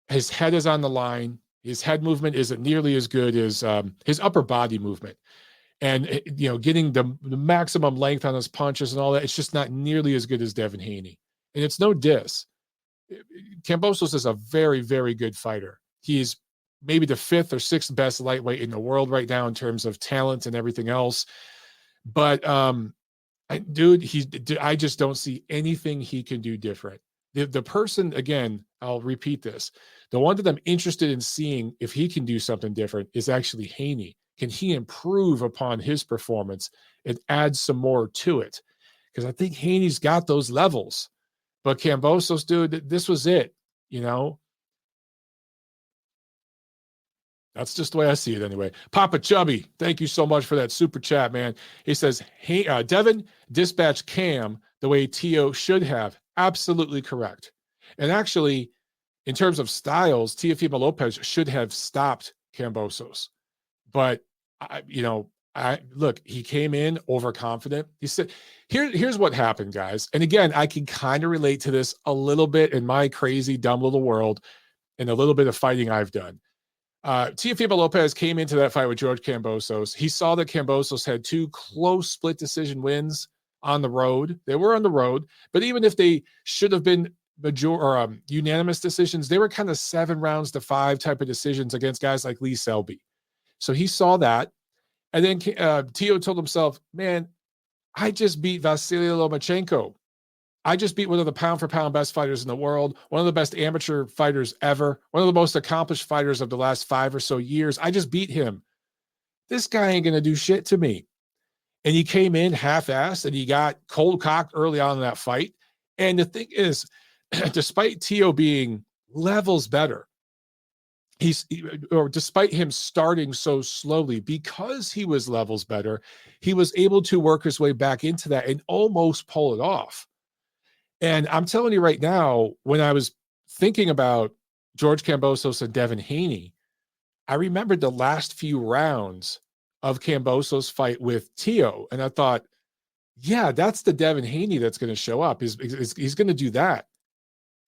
His head is on the line. His head movement isn't nearly as good as his upper body movement. And, getting the maximum length on his punches and all that, it's just not nearly as good as Devin Haney. And it's no diss. Kambosos is a very, very good fighter. He's maybe the 5th or 6th best lightweight in the world right now in terms of talent and everything else. But, I just don't see anything he can do different. The person, again, I'll repeat this, the one that I'm interested in seeing if he can do something different is actually Haney. Can he improve upon his performance and add some more to it? Because I think Haney's got those levels. But Kambosos, dude, this was it, That's just the way I see it anyway. Papa Chubby, thank you so much for that super chat, man. He says, hey, Devin dispatched Cam the way Tio should have. Absolutely correct. And actually, in terms of styles, Teofimo Lopez should have stopped Kambosos. But, look, he came in overconfident. He said, here's what happened, guys. And again, I can kind of relate to this a little bit in my crazy, dumb little world and a little bit of fighting I've done. Teofimo Lopez came into that fight with George Kambosos. He saw that Kambosos had 2 close split decision wins on the road. They were on the road, but even if they should have been unanimous decisions, they were kind of 7 rounds to 5 type of decisions against guys like Lee Selby. So he saw that. And then Tio told himself, man, I just beat Vasily Lomachenko. I just beat one of the pound-for-pound best fighters in the world, one of the best amateur fighters ever, one of the most accomplished fighters of the last 5 or so years. I just beat him. This guy ain't going to do shit to me. And he came in half-assed, and he got cold-cocked early on in that fight. And the thing is, despite Tio being levels better, despite him starting so slowly, because he was levels better, he was able to work his way back into that and almost pull it off. And I'm telling you right now, when I was thinking about George Kambosos and Devin Haney, I remembered the last few rounds of Kambosos' fight with Tio, and I thought, yeah, that's the Devin Haney that's going to show up. He's going to do that.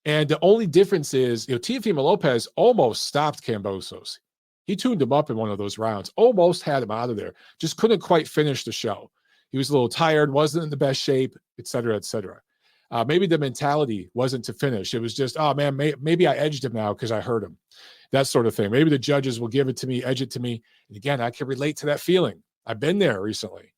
And the only difference is, Teofimo Lopez almost stopped Kambosos. He tuned him up in one of those rounds, almost had him out of there, just couldn't quite finish the show. He was a little tired, wasn't in the best shape, et cetera, et cetera. Maybe the mentality wasn't to finish. It was just, oh, man, maybe I edged him now because I hurt him. That sort of thing. Maybe the judges will give it to me, edge it to me. And again, I can relate to that feeling. I've been there recently.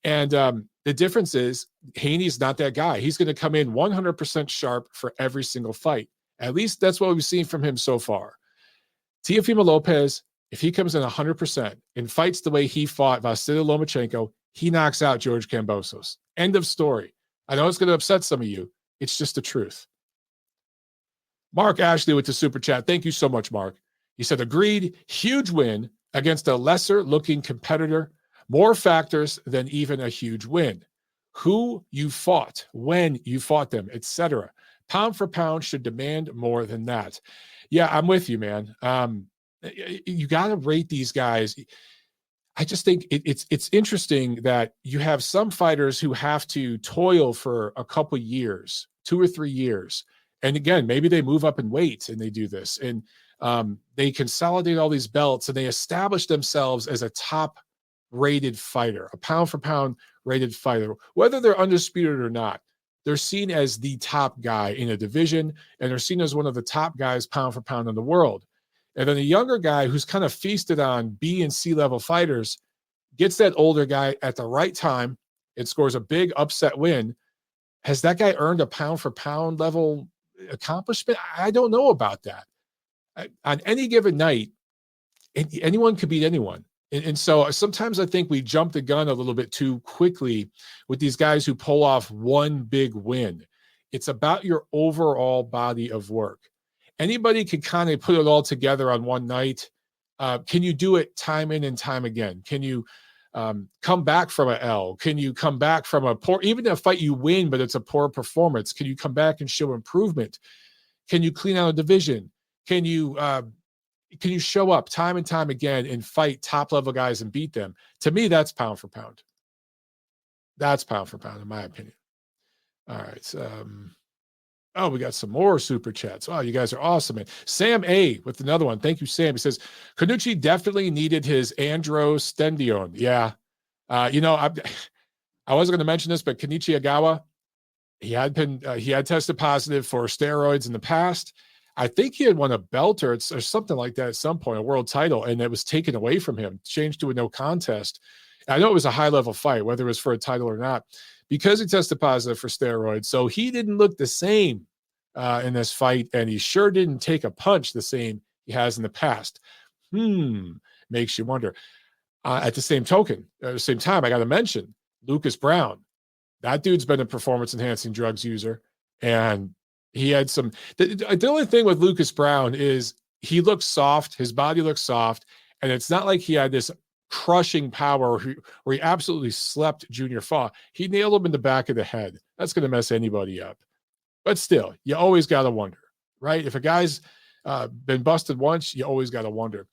And the difference is Haney's not that guy. He's going to come in 100% sharp for every single fight. At least that's what we've seen from him so far. Teofimo Lopez, if he comes in 100% and fights the way he fought Vasily Lomachenko, he knocks out George Kambosos. End of story. I know it's going to upset some of you. It's just the truth. Mark Ashley with the super chat. Thank you so much, Mark. He said, agreed, huge win against a lesser-looking competitor. More factors than even a huge win. Who you fought, when you fought them, etc. Pound for pound should demand more than that. Yeah, I'm with you, man. You got to rate these guys. I just think it's interesting that you have some fighters who have to toil for a couple years, 2 or 3 years. And again, maybe they move up in weight and they do this. And they consolidate all these belts and they establish themselves as a top-rated fighter, a pound-for-pound rated fighter. Whether they're undisputed or not, they're seen as the top guy in a division, and they're seen as one of the top guys pound-for-pound in the world. And then a younger guy who's kind of feasted on B and C level fighters gets that older guy at the right time and scores a big upset win. Has that guy earned a pound for pound level accomplishment? I don't know about that. On any given night, anyone could beat anyone. And so sometimes I think we jump the gun a little bit too quickly with these guys who pull off one big win. It's about your overall body of work. Anybody can kind of put it all together on one night. Can you do it time in and time again? Can you come back from an L? Can you come back from a poor, even a fight you win, but it's a poor performance? Can you come back and show improvement? Can you clean out a division? Can you show up time and time again and fight top level guys and beat them? To me, that's pound for pound. That's pound for pound, in my opinion. All right. Oh, we got some more super chats. Oh, you guys are awesome, man. Sam A with another one. Thank you, Sam. He says, Kenichi definitely needed his androstenedione. Yeah. I wasn't going to mention this, but Kenichi Ogawa, he had tested positive for steroids in the past. I think he had won a belt or something like that at some point, a world title, and it was taken away from him, changed to a no contest. I know it was a high-level fight, whether it was for a title or not, because he tested positive for steroids. So he didn't look the same in this fight, and he sure didn't take a punch the same he has in the past. Makes you wonder. At the same time, I got to mention Lucas Brown. That dude's been a performance-enhancing drugs user, and he had some. The only thing with Lucas Brown is he looks soft. His body looks soft, and it's not like he had this crushing power where he absolutely slept Junior Fa. He nailed him in the back of the head. That's going to mess anybody up. But still, you always got to wonder, right? If a guy's been busted once, you always got to wonder.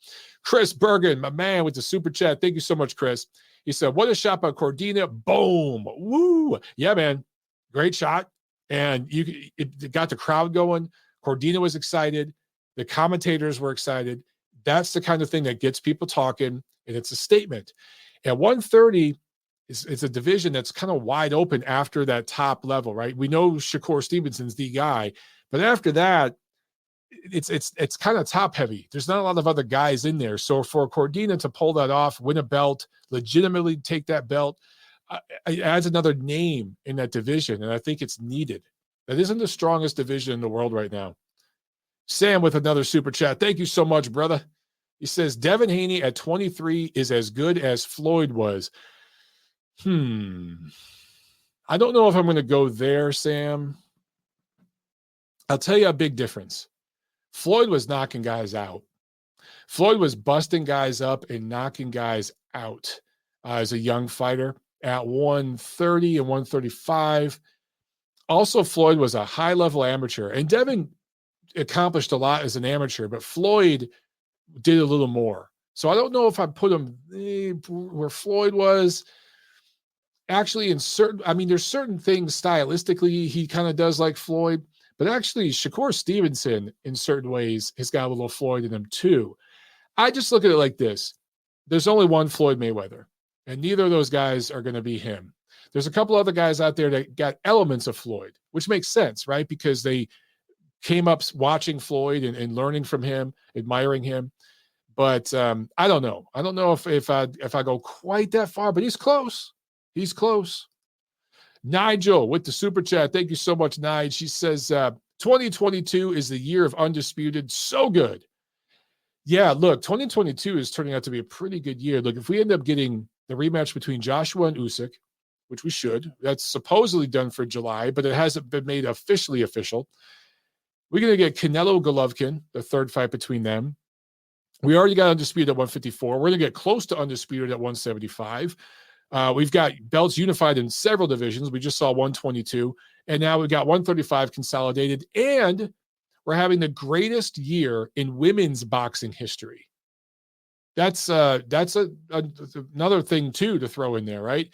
Chris Bergen, my man with the super chat. Thank you so much, Chris. He said, what a shot by Cordina. Boom. Woo. Yeah, man. Great shot. And it got the crowd going. Cordina was excited. The commentators were excited. That's the kind of thing that gets people talking, and it's a statement. At 130, it's a division that's kind of wide open after that top level, right? We know Shakur Stevenson's the guy, but after that, it's kind of top heavy. There's not a lot of other guys in there. So for Cordina to pull that off, win a belt, legitimately take that belt, it adds another name in that division, and I think it's needed. That isn't the strongest division in the world right now. Sam with another super chat. Thank you so much, brother. He says, Devin Haney at 23 is as good as Floyd was. I don't know if I'm going to go there, Sam. I'll tell you a big difference. Floyd was knocking guys out. Floyd was busting guys up and knocking guys out as a young fighter at 130 and 135. Also, Floyd was a high-level amateur. And Devin accomplished a lot as an amateur, but Floyd did a little more. So I don't know if I put him where Floyd was. Actually, there's certain things stylistically he kind of does like Floyd, but actually Shakur Stevenson in certain ways has got a little Floyd in him too. I just look at it like this. There's only one Floyd Mayweather, and neither of those guys are going to be him. There's a couple other guys out there that got elements of Floyd, which makes sense, right? Because they came up watching Floyd and learning from him, admiring him. But I don't know. I don't know if I go quite that far, but he's close. He's close. Nigel with the super chat. Thank you so much, Nigel. She says, 2022 is the year of Undisputed. So good. Yeah, look, 2022 is turning out to be a pretty good year. Look, if we end up getting the rematch between Joshua and Usyk, which we should, that's supposedly done for July, but it hasn't been made officially official. We're going to get Canelo Golovkin, the third fight between them. We already got Undisputed at 154. We're going to get close to Undisputed at 175. We've got belts unified in several divisions. We just saw 122. And now we've got 135 consolidated. And we're having the greatest year in women's boxing history. That's another thing, too, to throw in there, right?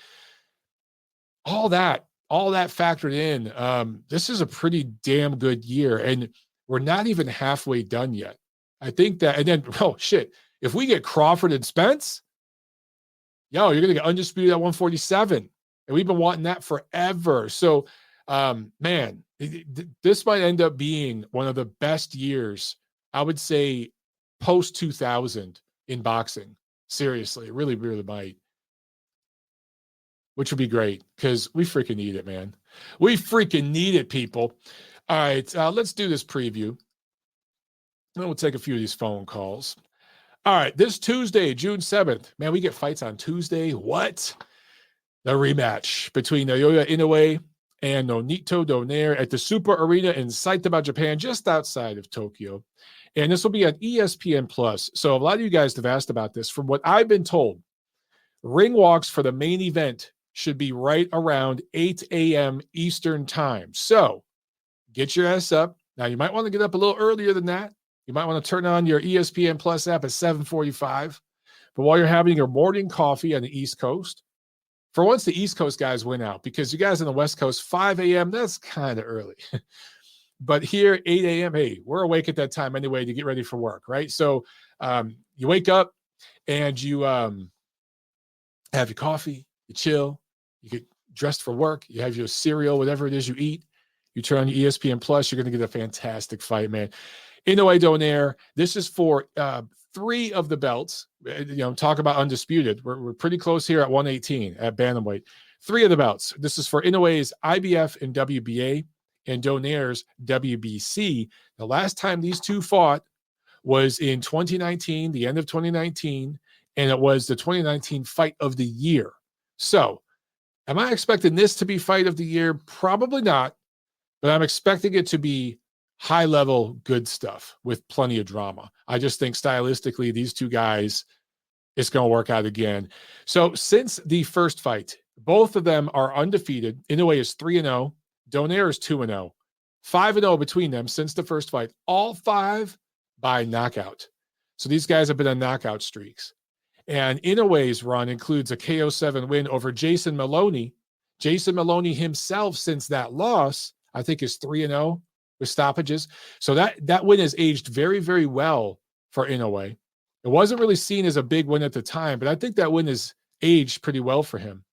All that factored in. This is a pretty damn good year. And we're not even halfway done yet. I think that, and then, if we get Crawford and Spence, you're going to get Undisputed at 147. And we've been wanting that forever. So, man, this might end up being one of the best years, I would say, post-2000 in boxing. Seriously, it really, really might. Which would be great because we freaking need it, man. We freaking need it, people. All right, let's do this preview. Then we'll take a few of these phone calls. All right, this Tuesday, June 7th. Man, we get fights on Tuesday. What? The rematch between Naoya Inoue and Nonito Donaire at the Super Arena in Saitama, Japan, just outside of Tokyo. And this will be on ESPN+. So a lot of you guys have asked about this. From what I've been told, ring walks for the main event should be right around 8 a.m. Eastern time. So get your ass up. Now, you might want to get up a little earlier than that. You might want to turn on your ESPN Plus app at 7:45. But while you're having your morning coffee on the East Coast, for once the East Coast guys went out, because you guys on the West Coast, 5 a.m., that's kind of early. But here, 8 a.m., hey, we're awake at that time anyway to get ready for work, right? So you wake up and you have your coffee, you chill, you get dressed for work, you have your cereal, whatever it is you eat, you turn on your ESPN Plus, you're going to get a fantastic fight, man. Inoue-Donaire, this is for 3 of the belts. Talk about Undisputed. We're pretty close here at 118 at bantamweight. 3 of the belts. This is for Inoue's IBF and WBA and Donaire's WBC. The last time these two fought was in 2019, the end of 2019, and it was the 2019 fight of the year. So, am I expecting this to be fight of the year? Probably not, but I'm expecting it to be high-level good stuff with plenty of drama. I just think stylistically, these two guys, it's going to work out again. So since the first fight, both of them are undefeated. Inoue is 3-0. Donaire is 2-0. 5-0 between them since the first fight. All 5 by knockout. So these guys have been on knockout streaks. And Inoue's run includes a KO7 win over Jason Maloney. Jason Maloney himself, since that loss, I think is 3-0. With stoppages. So that win has aged very, very well for Inoue. It wasn't really seen as a big win at the time, but I think that win has aged pretty well for him.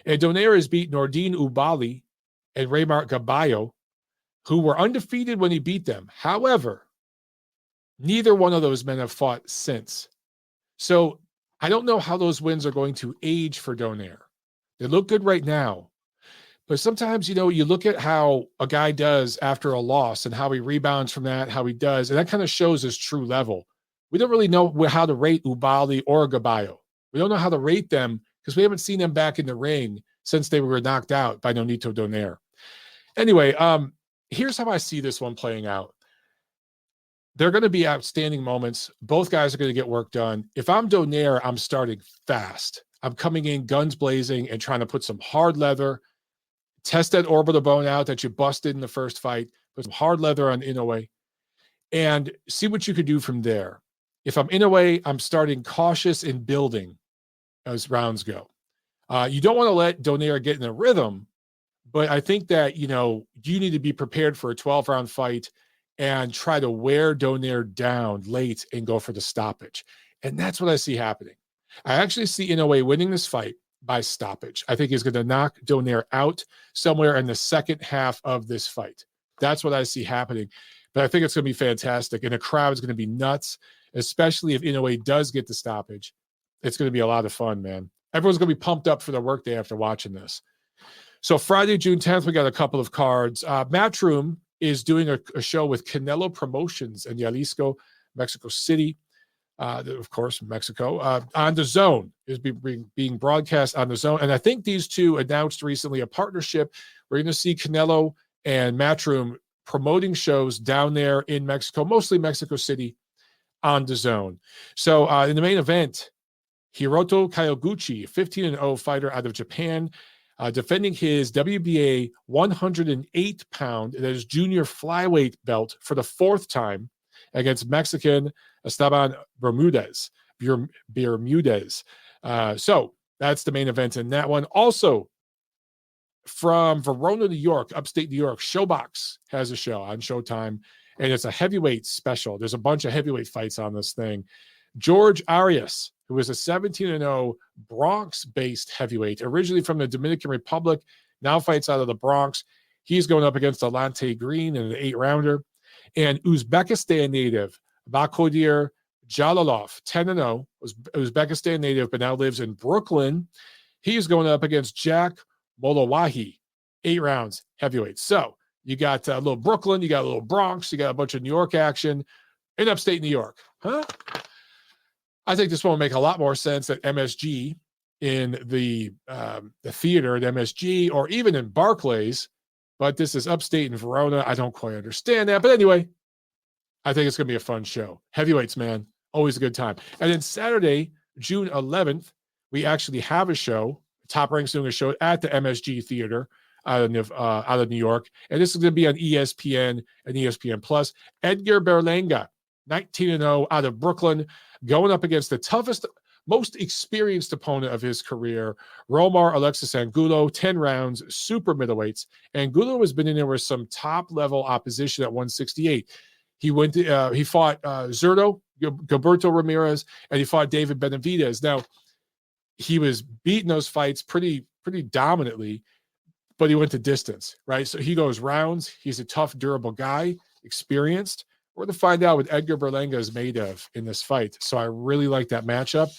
And Donaire has beat Nordine Ubali and Rematch Gaballo, who were undefeated when he beat them. However, neither one of those men have fought since. So I don't know how those wins are going to age for Donaire. They look good right now. But sometimes, you look at how a guy does after a loss and how he rebounds from that, how he does, and that kind of shows his true level. We don't really know how to rate Ubali or Gabayo. We don't know how to rate them because we haven't seen them back in the ring since they were knocked out by Nonito-Donaire. Anyway, here's how I see this one playing out. There are going to be outstanding moments. Both guys are going to get work done. If I'm Donaire, I'm starting fast. I'm coming in guns blazing and trying to put some hard leather, test that orbital bone out that you busted in the first fight, put some hard leather on Inoue, and see what you could do from there. If I'm Inoue, I'm starting cautious in building as rounds go. You don't want to let Donaire get in a rhythm, but I think that, you need to be prepared for a 12-round fight and try to wear Donaire down late and go for the stoppage. And that's what I see happening. I actually see Inoue winning this fight by stoppage. I think he's going to knock Donaire out somewhere in the second half of this fight. That's what I see happening. But I think it's going to be fantastic. And the crowd is going to be nuts, especially if Inoue does get the stoppage. It's going to be a lot of fun, man. Everyone's going to be pumped up for the workday after watching this. So Friday, June 10th, we got a couple of cards. Matchroom is doing a show with Canelo Promotions in Jalisco, Mexico City. Of course, Mexico. On the Zone is being broadcast on the Zone. And I think these two announced recently a partnership. We're going to see Canelo and Matchroom promoting shows down there in Mexico, mostly Mexico City, on the Zone. So in the main event, Hiroto Kaioguchi, 15-0 fighter out of Japan, defending his WBA 108-pound, that is junior flyweight belt for the fourth time against Mexican Esteban Bermudez. So that's the main event in that one. Also, from Verona, New York, upstate New York, Showbox has a show on Showtime, and it's a heavyweight special. There's a bunch of heavyweight fights on this thing. George Arias, who is a 17-0 Bronx-based heavyweight, originally from the Dominican Republic, now fights out of the Bronx. He's going up against Alante Green in an 8-rounder. And Uzbekistan native Bakodir Jalalov, 10-0, was Uzbekistan native, but now lives in Brooklyn. He's going up against Jack Molowahi, 8 rounds heavyweight. So you got a little Brooklyn, you got a little Bronx, you got a bunch of New York action in upstate New York. Huh? I think this one will make a lot more sense at MSG in the theater at MSG or even in Barclays, but this is upstate in Verona. I don't quite understand that. But anyway, I think it's going to be a fun show. Heavyweights, man, always a good time. And then Saturday, June 11th, we actually have a show. Top Rank's doing a show at the MSG Theater out of New York. And this is going to be on ESPN and ESPN Plus. Edgar Berlanga, 19-0 out of Brooklyn, going up against the toughest, most experienced opponent of his career, Romar Alexis Angulo, 10 rounds, super middleweights. Angulo has been in there with some top-level opposition at 168. He fought Zurdo, Gilberto Ramirez, and he fought David Benavidez. Now, he was beating those fights pretty dominantly, but he went to distance, right? So he goes rounds. He's a tough, durable guy, experienced. We're going to find out what Edgar Berlanga is made of in this fight. So I really like that matchup.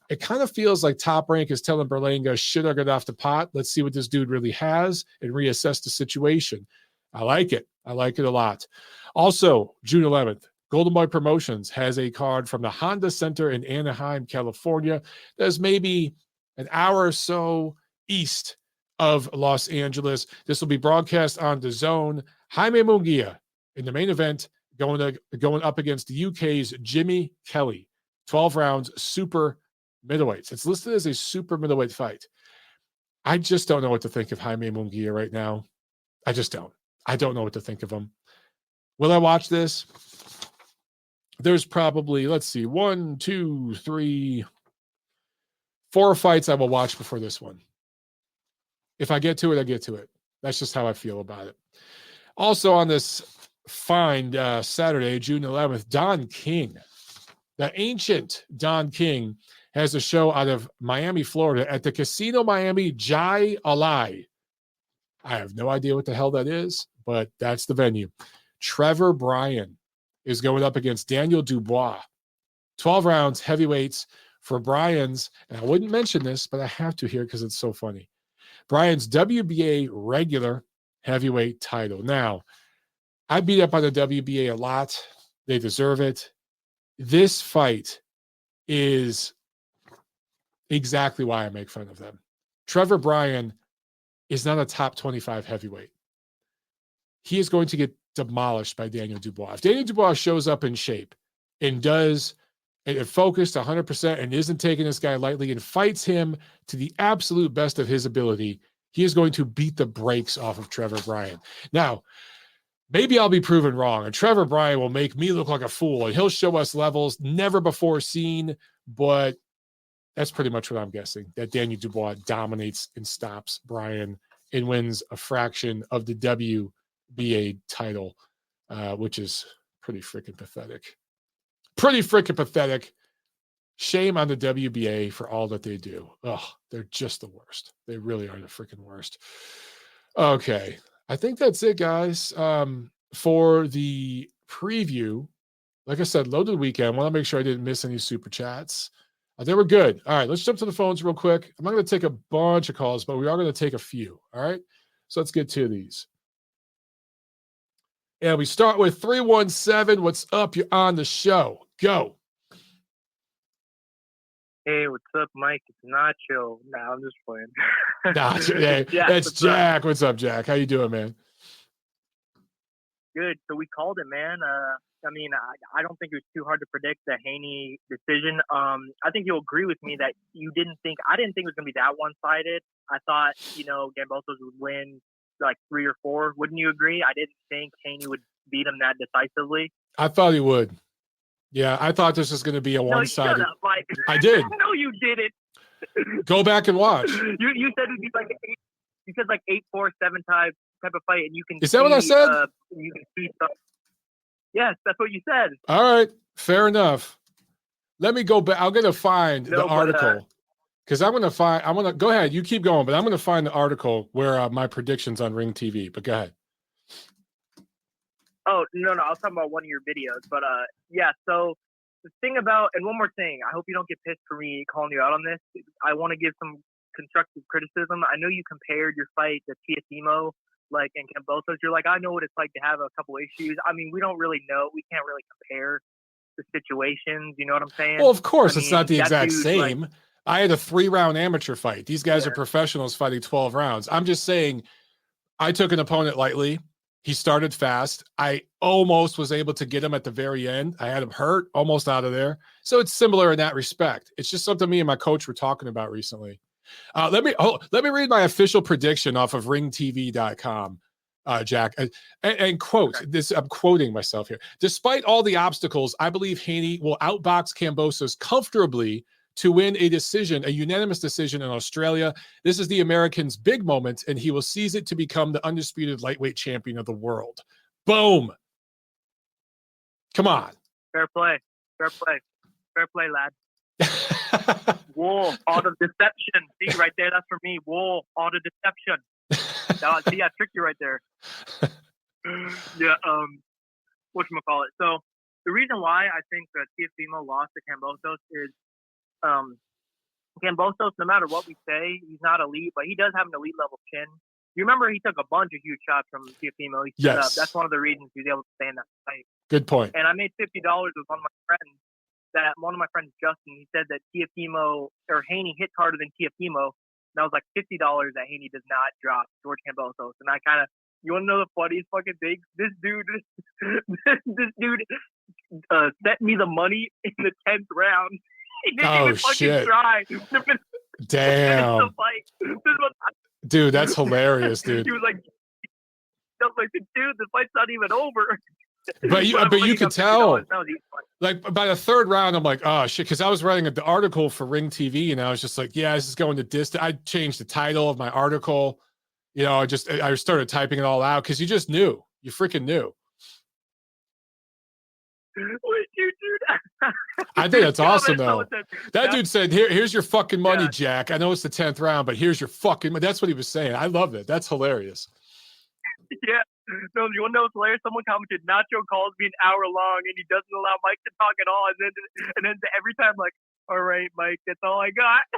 It kind of feels like Top Rank is telling Berlanga, shit, I got off the pot. Let's see what this dude really has and reassess the situation. I like it. I like it a lot. Also, June 11th, Golden Boy Promotions has a card from the Honda Center in Anaheim, California. That's maybe an hour or so east of Los Angeles. This will be broadcast on the Zone. Jaime Munguia in the main event, going up against the UK's Jimmy Kelly. 12 rounds, super middleweights. It's listed as a super middleweight fight. I just don't know what to think of Jaime Munguia right now. I just don't. I don't know what to think of him. Will I watch this? There's probably, let's see, 1, 2, 3, 4 fights I will watch before this one. If I get to it, I get to it. That's just how I feel about it. Also on this fine Saturday, June 11th, Don King, the ancient Don King, has a show out of Miami, Florida at the Casino Miami Jai Alai. I have no idea what the hell that is, but that's the venue. Trevor Bryan is going up against Daniel Dubois. 12 rounds, heavyweights for Bryan's, and I wouldn't mention this, but I have to here because it's so funny. Bryan's WBA regular heavyweight title. Now, I beat up on the WBA a lot. They deserve it. This fight is exactly why I make fun of them. Trevor Bryan is not a top 25 heavyweight. He is going to get demolished by Daniel Dubois. If Daniel Dubois shows up in shape and does and focused 100% and isn't taking this guy lightly and fights him to the absolute best of his ability, he is going to beat the brakes off of Trevor Bryan. Now, maybe I'll be proven wrong, and Trevor Bryan will make me look like a fool, and he'll show us levels never before seen, but that's pretty much what I'm guessing, that Daniel Dubois dominates and stops Bryan and wins a fraction of the WBA title, which is pretty freaking pathetic. Pretty freaking pathetic. Shame on the WBA for all that they do. Oh, they're just the worst. They really are the freaking worst. Okay. I think that's it, guys. For the preview, like I said, loaded weekend. I want to make sure I didn't miss any super chats. They were good. All right, let's jump to the phones real quick. I'm not going to take a bunch of calls, but we are going to take a few. All right, so let's get to these. And we start with 317. What's up? You're on the show. Go. Hey, what's up, Mike? It's Nacho. Nah, I'm just playing. Nacho, hey, yeah, that's Jack. What's up, Jack? How you doing, man? Good. So we called it, man. I mean, I don't think it was too hard to predict the Haney decision. I think you'll agree with me that I didn't think it was going to be that one-sided. I thought, Kambosos would win like 3 or 4. Wouldn't you agree? I didn't think Haney would beat him that decisively. I thought he would. Yeah, I thought this was going to be a one-sided. Shut up, Mike. I did. No, you didn't. Go back and watch. You said it'd be like you said like 8-4, 7 type of fight, and you can. Is that what I said? You can see stuff. Yes, that's what you said. All right, fair enough. Let me go back. I'm going to find the article because I'm going to go ahead. You keep going, but I'm going to find the article where my predictions on Ring TV. But go ahead. Oh, no, I was talking about one of your videos. But, yeah, so the thing about – and one more thing. I hope you don't get pissed for me calling you out on this. I want to give some constructive criticism. I know you compared your fight to Teofimo, and Kambosos. You're like, I know what it's like to have a couple issues. I mean, we don't really know. We can't really compare the situations. You know what I'm saying? Well, of course, it's not the exact same. I had a 3-round amateur fight. These guys are professionals fighting 12 rounds. I'm just saying I took an opponent lightly. He started fast. I almost was able to get him at the very end. I had him hurt, almost out of there. So it's similar in that respect. It's just something me and my coach were talking about recently. Let me read my official prediction off of ringtv.com, Jack, and quote this. I'm quoting myself here. Despite all the obstacles, I believe Haney will outbox Kambosos comfortably to win a unanimous decision in Australia. This is the American's big moment, and he will seize it to become the undisputed lightweight champion of the world. Boom. Come on. Fair play, lad. Whoa, auto deception. See right there, that's for me. Whoa, auto deception. See, I tricked you right there. Yeah, whatchamacallit. So the reason why I think that Teofimo lost to Kambosos is Kambosos, no matter what we say, he's not elite, but he does have an elite level chin. You remember he took a bunch of huge shots from Teofimo. Yes. That's one of the reasons he was able to stay in that fight. Good point. And I made $50 with one of my friends, Justin, he said that Haney hits harder than Teofimo. And that was like $50 that Haney does not drop George Kambosos. And I kind of, you want to know the funniest fucking thing? This dude sent me the money in the 10th round. He didn't even fucking try. Damn. Dude, that's hilarious, dude. He was like, dude, the fight's not even over. But you could tell, like by the third round, I'm like, oh shit, because I was writing the article for Ring TV, and I was just like, yeah, this is going to distance. I changed the title of my article. I started typing it all out because you just knew, you freaking knew. Would you do that? I think that's awesome, though. That dude said, here's your fucking money, Jack. I know it's the 10th round, but here's your fucking money. That's what he was saying. I love it. That's hilarious. Yeah. No, you want to know what's hilarious? Someone commented, Nacho calls me an hour long, and he doesn't allow Mike to talk at all. And then every time, like, all right, Mike, that's all I got.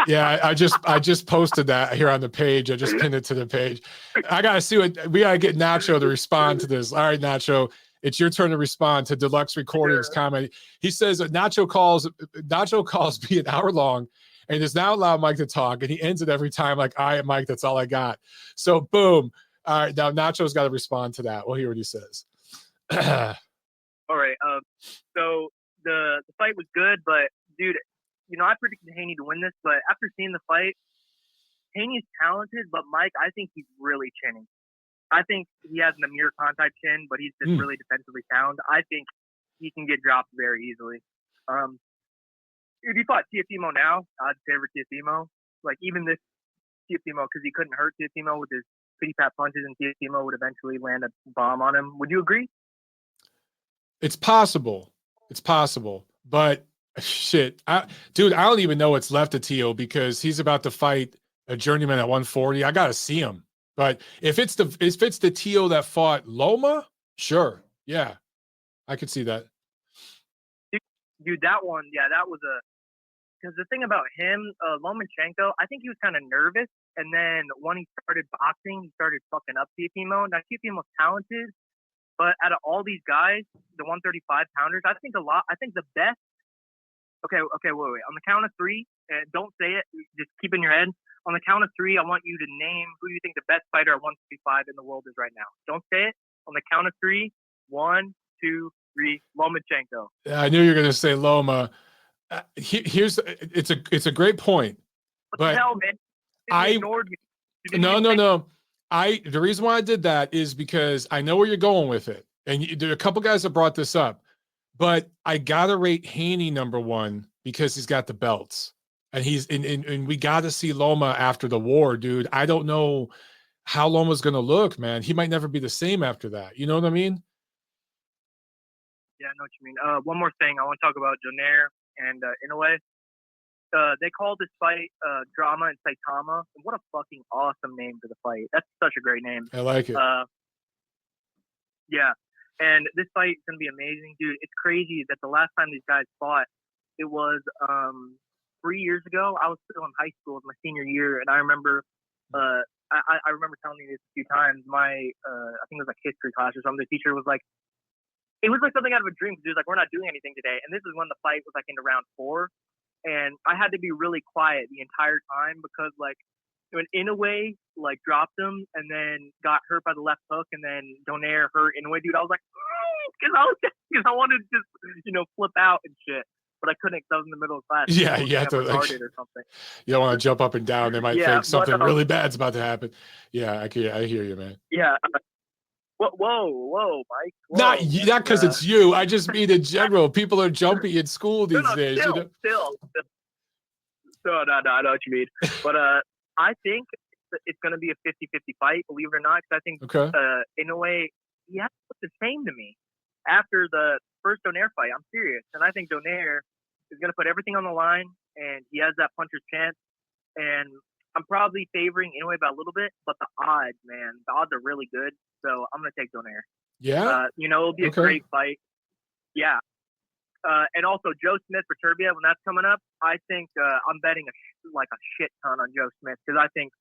Yeah, I just posted that here on the page. I just pinned it to the page. I gotta see what we gotta get Nacho to respond to this. All right, Nacho, it's your turn to respond to Deluxe Recordings comment. He says that Nacho calls me an hour long and does not allow Mike to talk, and he ends it every time like, "All right, Mike, that's all I got." So boom. All right, now Nacho's got to respond to that. We'll hear what he says. All right. So the fight was good, but dude, I predicted Haney to win this, but after seeing the fight, Haney's talented, but Mike, I think he's really chinning. I think he has an Amir Khan type chin, but he's just really defensively sound. I think he can get dropped very easily. If he fought Teofimo now, I'd favor Teofimo. Like even this Teofimo, because he couldn't hurt Teofimo with his pretty fat punches, and Teofimo would eventually land a bomb on him. Would you agree? It's possible. It's possible, but shit, I don't even know what's left of Teo because he's about to fight a journeyman at 140. I gotta see him. But if it's the Teo that fought Loma, sure, yeah, I could see that. Dude, that one, yeah, that was because the thing about him, Lomachenko, I think he was kind of nervous, and then when he started boxing, he started fucking up Teofimo. Now Teofimo's talented, but out of all these guys, the 135 pounders, I think the best. Okay, wait. On the count of three, don't say it. Just keep it in your head. On the count of three, I want you to name who you think the best fighter at 135 in the world is right now. Don't say it. On the count of three, 1, 2, 3, Lomachenko. I knew you were going to say Loma. It's a great point. What the hell, man? You ignored me. No. The reason why I did that is because I know where you're going with it. And there are a couple guys that brought this up. But I gotta rate Haney number one because he's got the belts, and and we got to see Loma after the war, dude. I don't know how Loma's gonna look, man. He might never be the same after that. You know what I mean? Yeah, I know what you mean. One more thing, I want to talk about Donaire and Inoue. They called this fight Drama in Saitama. What a fucking awesome name for the fight. That's such a great name. I like it. Yeah. And this fight is going to be amazing, dude. It's crazy that the last time these guys fought, it was 3 years ago. I was still in high school, my senior year, and I remember I remember telling you this a few times. My I think it was like history class or something. The teacher was like, it was like something out of a dream. He was like, "We're not doing anything today," and this is when the fight was like into round 4, and I had to be really quiet the entire time because like when Inoue like dropped him and then got hurt by the left hook, and then Donaire hurt Inoue, dude, I was like, because I wanted to just flip out and shit, but I couldn't because I was in the middle of class. Yeah, you have to like, or something. You don't want to jump up and down. They might think something really bad's about to happen. Yeah, I hear you, man. Yeah. Whoa, Mike. Whoa. Not because it's you. I just mean in general. People are jumpy in school these days. Still. No, I know what you mean. But I think it's going to be a 50-50 fight, believe it or not, because I think in a way, he has to look the same to me after the first Donaire fight. I'm serious. And I think Donaire is going to put everything on the line, and he has that puncher's chance. And I'm probably favoring Inoue by a little bit, but the odds are really good. So I'm going to take Donaire. Yeah? It'll be a great fight. Yeah. And also Joe Smith for Turbia, when that's coming up, I think I'm betting a shit ton on Joe Smith because I think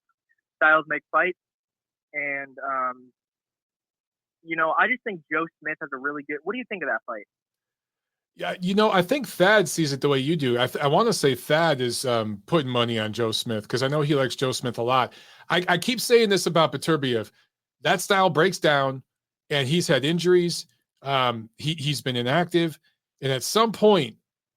styles make fights. And, I just think Joe Smith has a really good – what do you think of that fight? Yeah, I think Thad sees it the way you do. I want to say Thad is putting money on Joe Smith because I know he likes Joe Smith a lot. I keep saying this about Beterbiev. That style breaks down, and he's had injuries. He's been inactive, and at some point,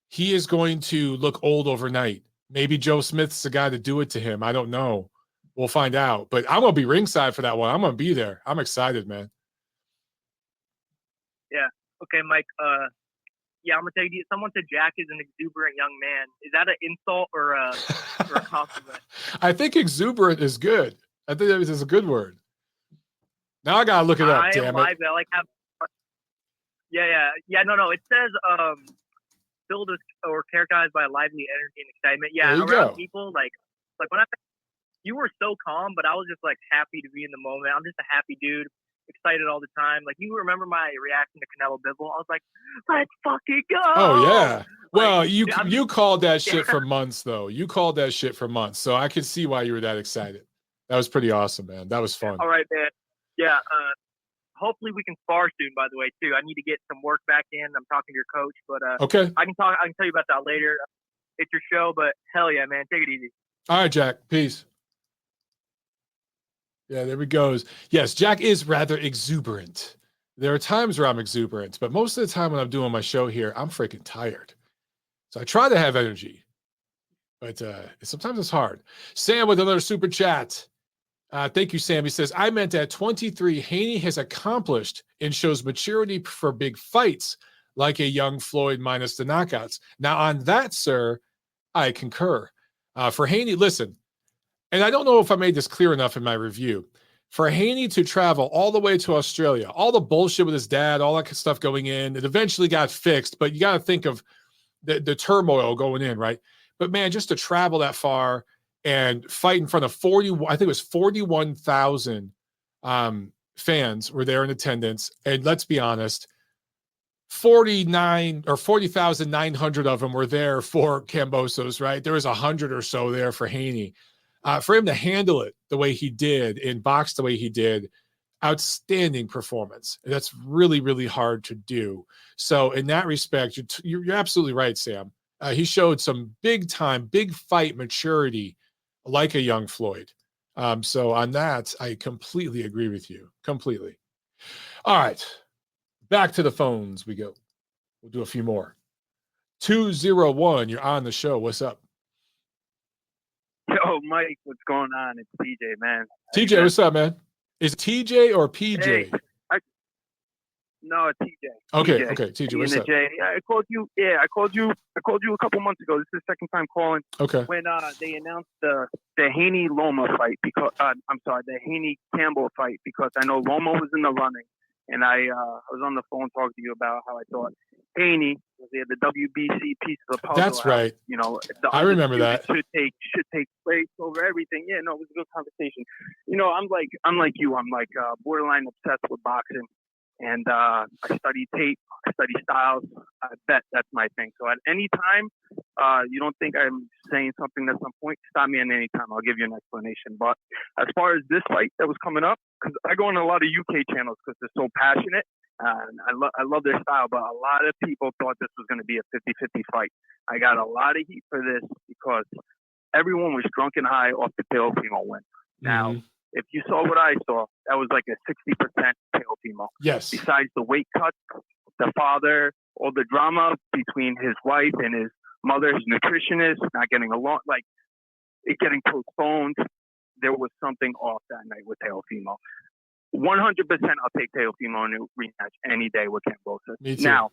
he is going to look old overnight. Maybe Joe Smith's the guy to do it to him. I don't know. We'll find out. But I'm going to be ringside for that one. I'm going to be there. I'm excited, man. Yeah. Okay, Mike. Yeah, I'm gonna tell you. Someone said Jack is an exuberant young man. Is that an insult or a compliment? I think exuberant is good. I think that is a good word. Now I gotta look it up. Damn it. Yeah. No. It says filled or characterized by lively energy and excitement. Yeah, around people like when you were so calm, but I was just like happy to be in the moment. I'm just a happy dude. Excited all the time. Like, you remember my reaction to Canelo Bivol? I was like, let's fucking go. Oh, yeah. Well, you called that shit for months, though. You called that shit for months, so I could see why you were that excited. That was pretty awesome, man. That was fun. All right, man. Yeah. Hopefully we can spar soon. By the way, too. I need to get some work back in. I'm talking to your coach, but okay. I can tell you about that later. It's your show, but hell yeah, man. Take it easy. All right, Jack. Peace. Yeah, there we goes. Yes, Jack is rather exuberant. There are times where I'm exuberant, but most of the time when I'm doing my show here, I'm freaking tired. So I try to have energy, but sometimes it's hard. Sam with another super chat. Thank you, Sam. He says, I meant at 23, Haney has accomplished and shows maturity for big fights, like a young Floyd minus the knockouts. Now, on that, sir, I concur. For Haney, listen, and I don't know if I made this clear enough in my review. For Haney to travel all the way to Australia, all the bullshit with his dad, all that stuff going in, it eventually got fixed, but you got to think of the turmoil going in, right? But man, just to travel that far and fight in front of 41,000 fans were there in attendance. And let's be honest, 40,900 of them were there for Kambosos, right? There was 100 or so there for Haney. For him to handle it the way he did and box the way he did, outstanding performance. That's really, really hard to do. So in that respect, you're absolutely right, Sam. He showed some big time, big fight maturity like a young Floyd. So on that, I completely agree with you. Completely. All right. Back to the phones we go. We'll do a few more. 201, you're on the show. What's up? Yo, Mike, what's going on? It's TJ, man. TJ, what's up, man? Is it TJ or PJ? Hey, no, TJ. Okay, TJ. okay, TJ, what's up? J. I called you. Yeah, I called you a couple months ago. This is the second time calling. Okay. When they announced the Haney Loma fight because the Haney Campbell fight, because I know Loma was in the running, and I was on the phone talking to you about how I thought Haney was the WBC piece of the puzzle. That's right. You know, I remember that should take place over everything. Yeah, no, it was a good conversation. You know, I'm like you. I'm like borderline obsessed with boxing, and I study tape, I study styles. I bet that's my thing. So at any time, you don't think I'm saying something that's on point, stop me at any time. I'll give you an explanation. But as far as this fight that was coming up, because I go on a lot of UK channels because they're so passionate. And I love their style, but a lot of people thought this was going to be a 50-50 fight. I got a lot of heat for this because everyone was drunk and high off the Teofimo win. Now, if you saw what I saw, that was like a 60% Teofimo. Yes. Besides the weight cut, the father, all the drama between his wife and his mother, his nutritionist, not getting along, like it getting postponed, there was something off that night with Teofimo. 100% I'll take Teofimo in a rematch any day with Kambosos. Now,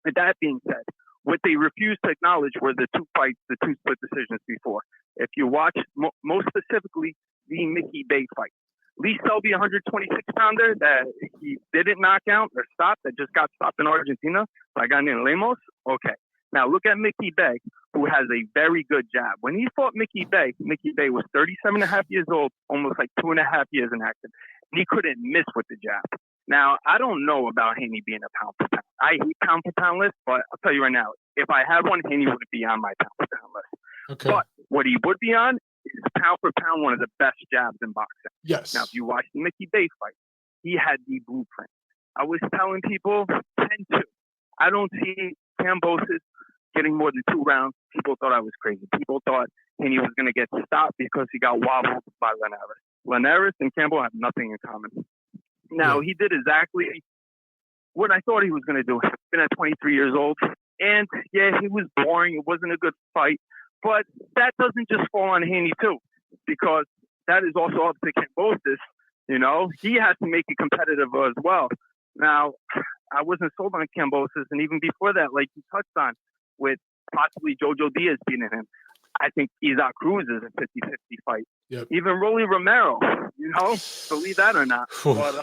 with that being said, what they refused to acknowledge were the two fights, the two split decisions before. If you watch, most specifically, the Mickey Bay fight. Lee Selby, 126-pounder that he didn't knock out or stop, that just got stopped in Argentina by a guy named Lemos. Okay. Now look at Mickey Bay, who has a very good jab. When he fought Mickey Bay was 37 and a half years old, almost like 2.5 years in active. And he couldn't miss with the jab. Now, I don't know about Haney being a pound for pound. I hate pound for pound list, but I'll tell you right now, if I had one, Haney would be on my pound for pound list. Okay. But what he would be on is pound for pound one of the best jabs in boxing. Yes. Now, if you watch the Mickey Bay fight, he had the blueprint. I was telling people 10-2. I don't see Kambosos getting more than 2 rounds. People thought I was crazy. People thought Haney was going to get stopped because he got wobbled by Linares. Linares and Campbell have nothing in common. Now, he did exactly what I thought he was going to do. He's been at 23 years old. And, yeah, he was boring. It wasn't a good fight. But that doesn't just fall on Haney, too, because that is also up to Kambosos. You know, he has to make it competitive as well. Now, I wasn't sold on Kambosos. And even before that, like you touched on, with possibly Jojo Diaz beating him, I think Isaac Cruz is a 50-50 fight. Yep. Even Rolly Romero, you know, believe that or not. But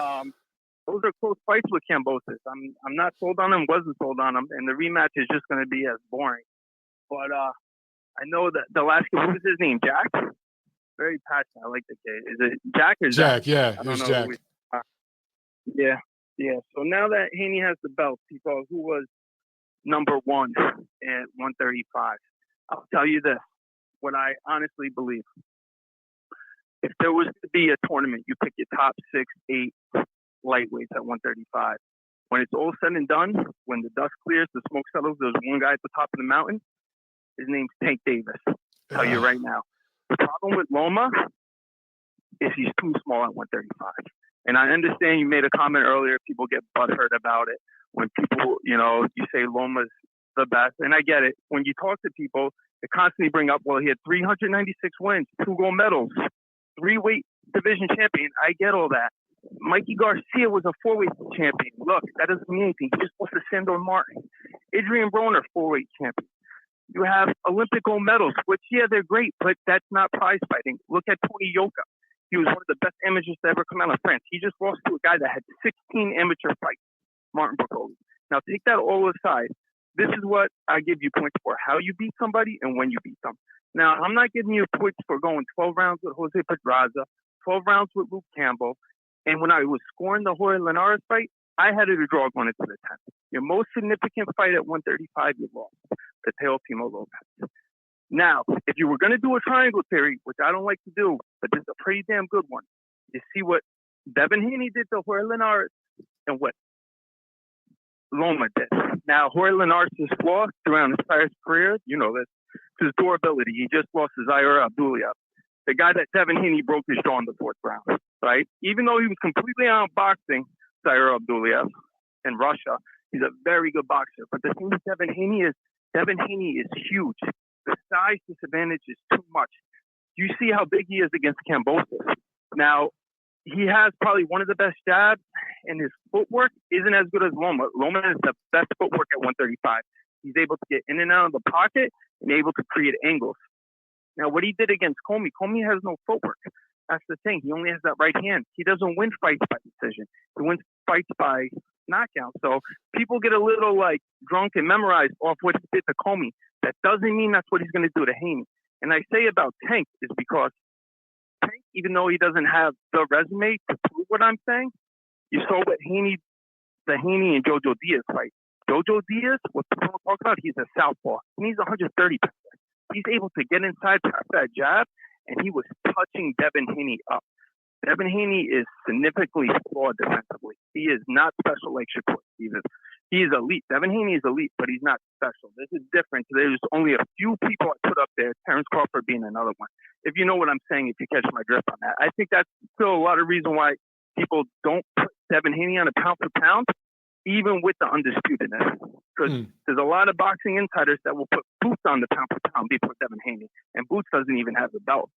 those are close fights with Kambosos. I'm not sold on him, wasn't sold on him, and the rematch is just going to be as boring. But I know that the last kid, what was his name? Jack? Very passionate. I like the kid. Is it Jack or Jack? Yeah, it was Jack. Yeah. So now that Haney has the belt, people who was number one at 135. I'll tell you this, what I honestly believe. If there was to be a tournament, you pick your top 6, 8 lightweights at 135. When it's all said and done, when the dust clears, the smoke settles, there's one guy at the top of the mountain. His name's Tank Davis. I'll tell you right now. The problem with Loma is he's too small at 135. And I understand you made a comment earlier, people get butthurt about it. When people, you say Loma's the best. And I get it. When you talk to people, they constantly bring up, well, he had 396 wins, 2 gold medals, 3-weight division champion. I get all that. Mikey Garcia was a 4-weight champion. Look, that doesn't mean anything. He just lost to Sandor Martin. Adrian Broner, 4-weight champion. You have Olympic gold medals, which, yeah, they're great, but that's not prize fighting. Look at Tony Yoka. He was one of the best amateurs to ever come out of France. He just lost to a guy that had 16 amateur fights, Martin Bracoli. Now, take that all aside. This is what I give you points for, how you beat somebody and when you beat them. Now, I'm not giving you points for going 12 rounds with Jose Pedraza, 12 rounds with Luke Campbell, and when I was scoring the Jorge Linares fight, I had it a draw going into the 10th. Your most significant fight at 135, you lost, the Teofimo Lopez. Now, if you were going to do a triangle theory, which I don't like to do, but this is a pretty damn good one, you see what Devin Haney did to Jorge Linares and what Loma did. Now, Jorge Linares' flaw throughout his entire career, you know this, his durability. He just lost to Zaire Abduliev, the guy that Devin Haney broke his jaw in the 4th round, right? Even though he was completely outboxing Zaire Abduliev in Russia, he's a very good boxer. But the thing with Devin Haney is huge. The size disadvantage is too much. You see how big he is against Kambosos. Now, he has probably one of the best jabs, and his footwork isn't as good as Loma. Loma has the best footwork at 135. He's able to get in and out of the pocket and able to create angles. Now, what he did against Comey has no footwork. That's the thing. He only has that right hand. He doesn't win fights by decision. He wins fights by knockout. So people get a little drunk and memorized off what he did to Comey. That doesn't mean that's what he's going to do to Haney. And I say about Tank is because Tank, even though he doesn't have the resume to prove what I'm saying, you saw what the Haney and Jojo Diaz fight. Jojo Diaz, what people talk about, he's a southpaw. He's 130 pounds. He's able to get inside past that jab, and he was touching Devin Haney up. Devin Haney is significantly flawed defensively. He is not special like Shakur Stevenson. He is elite. Devin Haney is elite, but he's not special. This is different. There's only a few people I put up there, Terence Crawford being another one. If you know what I'm saying, if you catch my drift on that. I think that's still a lot of reason why people don't put Devin Haney on a pound for pound, even with the undisputedness. Because there's a lot of boxing insiders that will put Boots on the pound for pound before Devin Haney. And Boots doesn't even have the belt.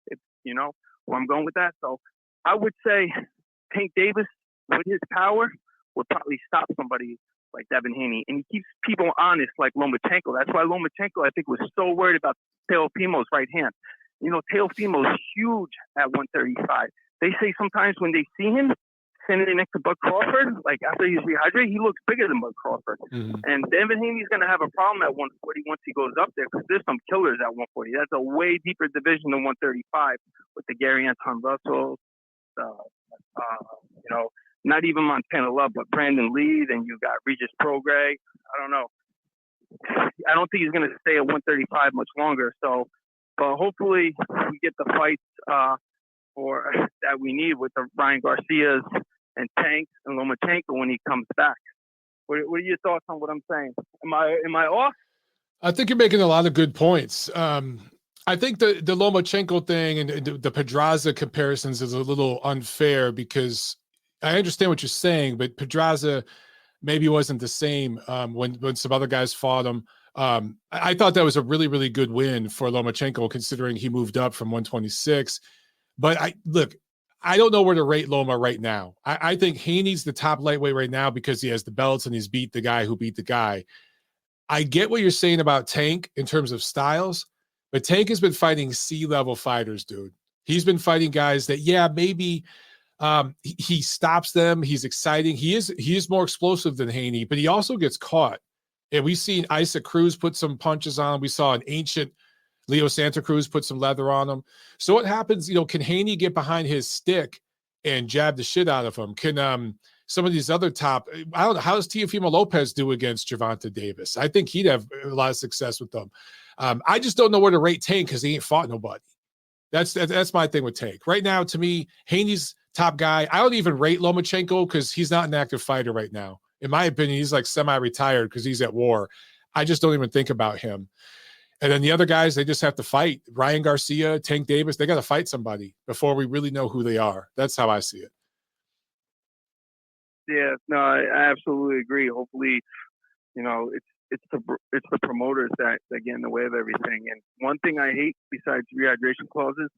You know where I'm going with that? So I would say Tank Davis, with his power, would probably stop somebody like Devin Haney. And he keeps people honest like Lomachenko. That's why Lomachenko, I think, was so worried about Teofimo's right hand. You know, Teofimo's huge at 135. They say sometimes when they see him standing next to Bud Crawford, like after he's rehydrated, he looks bigger than Bud Crawford. And Devin Haney's going to have a problem at 140 once he goes up there, because there's some killers at 140. That's a way deeper division than 135 with the Gary Anton Russell, not even Montana Love, but Brandon Lee. Then you got Regis Prograis. I don't know. I don't think he's going to stay at 135 much longer. So, but hopefully we get the fights that we need with the Ryan Garcias and Tank and Lomachenko when he comes back. What are your thoughts on what I'm saying? Am I off? I think you're making a lot of good points. I think the Lomachenko thing and the Pedraza comparisons is a little unfair, because I understand what you're saying, but Pedraza maybe wasn't the same when some other guys fought him. I thought that was a really, really good win for Lomachenko, considering he moved up from 126. But I don't know where to rate Loma right now. I think Haney's the top lightweight right now because he has the belts and he's beat the guy who beat the guy. I get what you're saying about Tank in terms of styles, but Tank has been fighting C-level fighters, dude. He's been fighting guys that, maybe he stops them. He's exciting. He is more explosive than Haney, but he also gets caught. And we've seen Isaac Cruz put some punches on him. We saw an ancient Leo Santa Cruz put some leather on him. So what happens, can Haney get behind his stick and jab the shit out of him? Can some of these other top, I don't know, how does Teofimo Lopez do against Gervonta Davis? I think he'd have a lot of success with them. I just don't know where to rate Tank because he ain't fought nobody. That's my thing with Tank. Right now, to me, Haney's top guy. I don't even rate Lomachenko because he's not an active fighter right now. In my opinion, he's like semi-retired because he's at war. I just don't even think about him. And then the other guys, they just have to fight. Ryan Garcia, Tank Davis, they got to fight somebody before we really know who they are. That's how I see it. Yeah, no, I absolutely agree. Hopefully, you know, it's the promoters that get in the way of everything. And one thing I hate besides rehydration clauses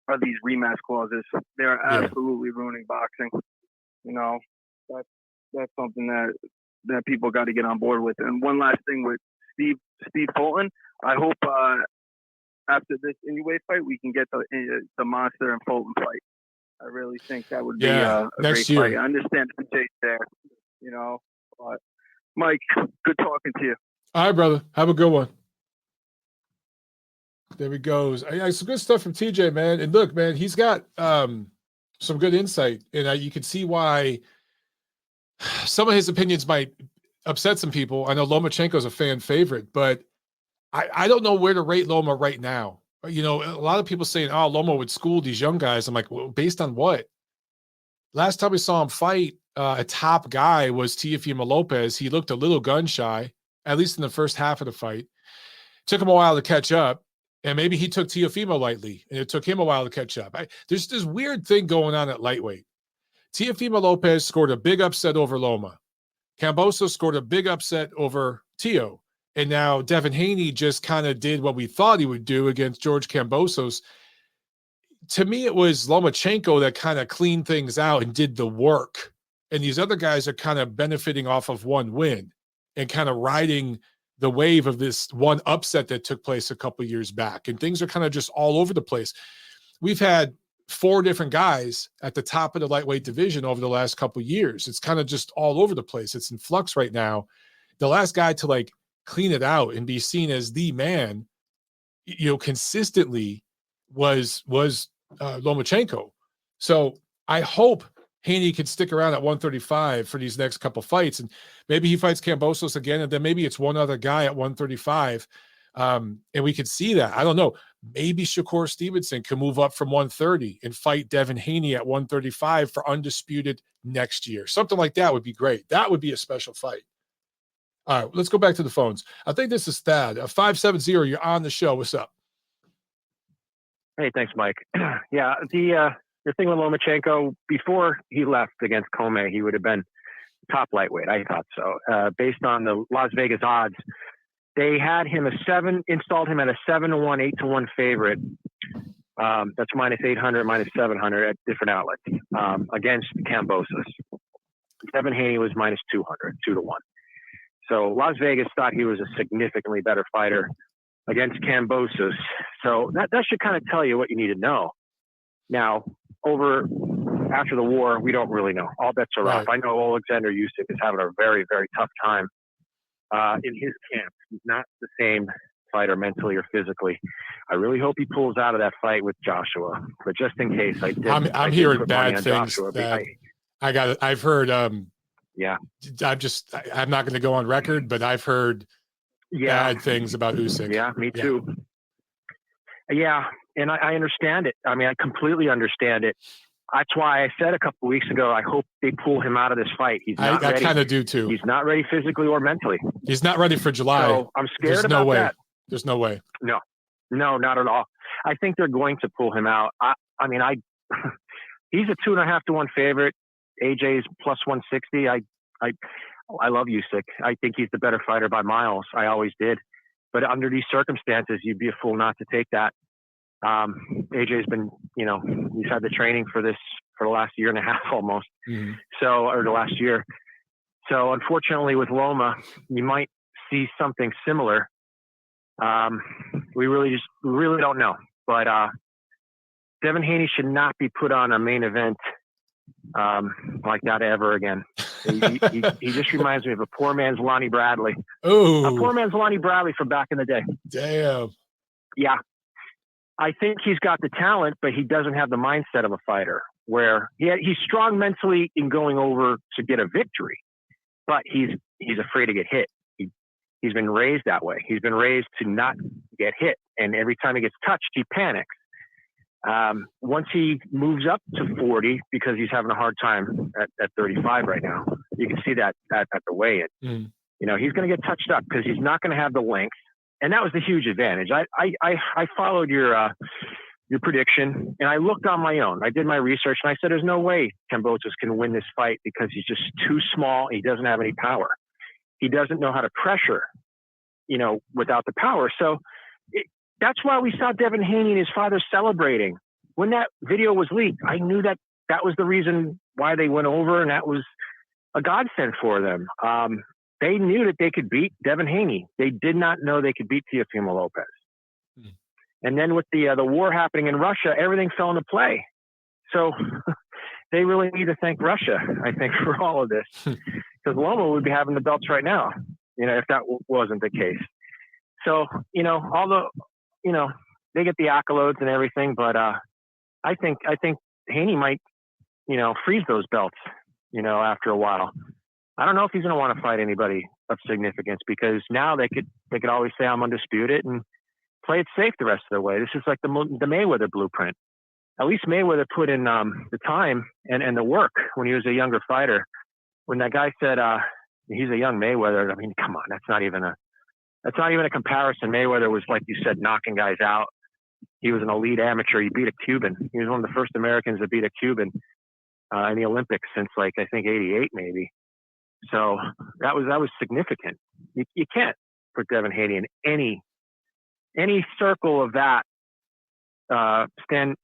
are these rematch clauses. They're absolutely ruining boxing. You know, that's something that people got to get on board with. And one last thing with Steve Fulton, I hope after this Inoue fight we can get the Monster and Fulton fight. I really think that would be a great fight. I understand the chase there, you know. But Mike, good talking to you. All right, brother. Have a good one. There he goes. Some good stuff from TJ, man. And look, man, he's got some good insight, and you can see why some of his opinions might upset some people. I know Lomachenko's a fan favorite, but I don't know where to rate Loma right now. You know, a lot of people saying, oh, Loma would school these young guys. I'm like, well, based on what? Last time we saw him fight, a top guy was Teofimo Lopez. He looked a little gun shy, at least in the first half of the fight. Took him a while to catch up, and maybe he took Teofimo lightly, and it took him a while to catch up. There's this weird thing going on at lightweight. Teofimo Lopez scored a big upset over Loma. Kambosos scored a big upset over Teo. And now Devin Haney just kind of did what we thought he would do against George Kambosos. To me, it was Lomachenko that kind of cleaned things out and did the work. And these other guys are kind of benefiting off of one win and kind of riding the wave of this one upset that took place a couple of years back. And things are kind of just all over the place. We've had 4 different guys at the top of the lightweight division over the last couple of years. It's kind of just all over the place. It's in flux right now. The last guy to like clean it out and be seen as the man, you know, consistently was Lomachenko. So I hope Haney can stick around at 135 for these next couple fights, and maybe he fights Kambosos again, and then maybe it's one other guy at 135, and we could see that. I don't know. Maybe Shakur Stevenson can move up from 130 and fight Devin Haney at 135 for undisputed next year. Something like that would be great. That would be a special fight. All right, let's go back to the phones. I think this is Thad. 570, you're on the show. What's up? Hey, thanks, Mike. Yeah, the thing with Lomachenko, before he left against Comey, he would have been top lightweight. I thought so. Based on the Las Vegas odds, they had him installed him at a 7-1, 8-1 favorite. That's minus 800, minus 700 at different outlets against Kambosos. Devin Haney was minus 200, 2-1. So Las Vegas thought he was a significantly better fighter against Kambosos. So that should kind of tell you what you need to know. Now, after the war, we don't really know. All bets are off. I know Alexander Usyk is having a very, very tough time in his camp. He's not the same fighter mentally or physically. I really hope he pulls out of that fight with Joshua. But just in case, I'm hearing bad things. I've heard. Yeah, I'm not going to go on record, but I've heard bad things about Usyk. Yeah, me too. Yeah, and I understand it. I mean, I completely understand it. That's why I said a couple of weeks ago, I hope they pull him out of this fight. He's not ready. I kind of do too. He's not ready physically or mentally. He's not ready for July. So I'm scared about that. There's no way. No, not at all. I think they're going to pull him out. I mean, he's a 2.5 to 1 favorite. AJ's plus 160. I love Usyk. I think he's the better fighter by miles. I always did. But under these circumstances, you'd be a fool not to take that. AJ's been, he's had the training for the last year and a half almost. Mm-hmm. Or the last year. So unfortunately with Loma, you might see something similar. We really don't know. But Devin Haney should not be put on a main event like that ever again. He just reminds me of a poor man's Lonnie Bradley. Oh, a poor man's Lonnie Bradley from back in the day. Damn. Yeah. I think he's got the talent, but he doesn't have the mindset of a fighter. where he's strong mentally in going over to get a victory, but he's afraid to get hit. He's been raised that way. He's been raised to not get hit, and every time he gets touched, he panics. Once he moves up to 40, because he's having a hard time at 35 right now, you can see that at the weigh-in. Mm. You know, he's going to get touched up because he's not going to have the length, and that was the huge advantage. I followed your prediction, and I looked on my own. I did my research, and I said, there's no way Kambosos can win this fight because he's just too small. He doesn't have any power. He doesn't know how to pressure, you know, without the power. So that's why we saw Devin Haney and his father celebrating. When that video was leaked, I knew that was the reason why they went over, and that was a godsend for them. They knew that they could beat Devin Haney. They did not know they could beat Teofimo Lopez. Hmm. And then with the war happening in Russia, everything fell into play. So they really need to thank Russia, I think, for all of this. Because Loma would be having the belts right now, you know, if that wasn't the case. So, you know, they get the accolades and everything, but I think Haney might, you know, freeze those belts, you know, after a while. I don't know if he's going to want to fight anybody of significance, because now they could always say I'm undisputed and play it safe the rest of the way. This is like the Mayweather blueprint. At least Mayweather put in the time and the work when he was a younger fighter. When that guy said he's a young Mayweather, I mean, come on, that's not even a comparison. Mayweather was, like you said, knocking guys out. He was an elite amateur. He beat a Cuban. He was one of the first Americans to beat a Cuban in the Olympics since, like, I think 88 maybe. So that was significant. You can't put Devin Haney in any circle of that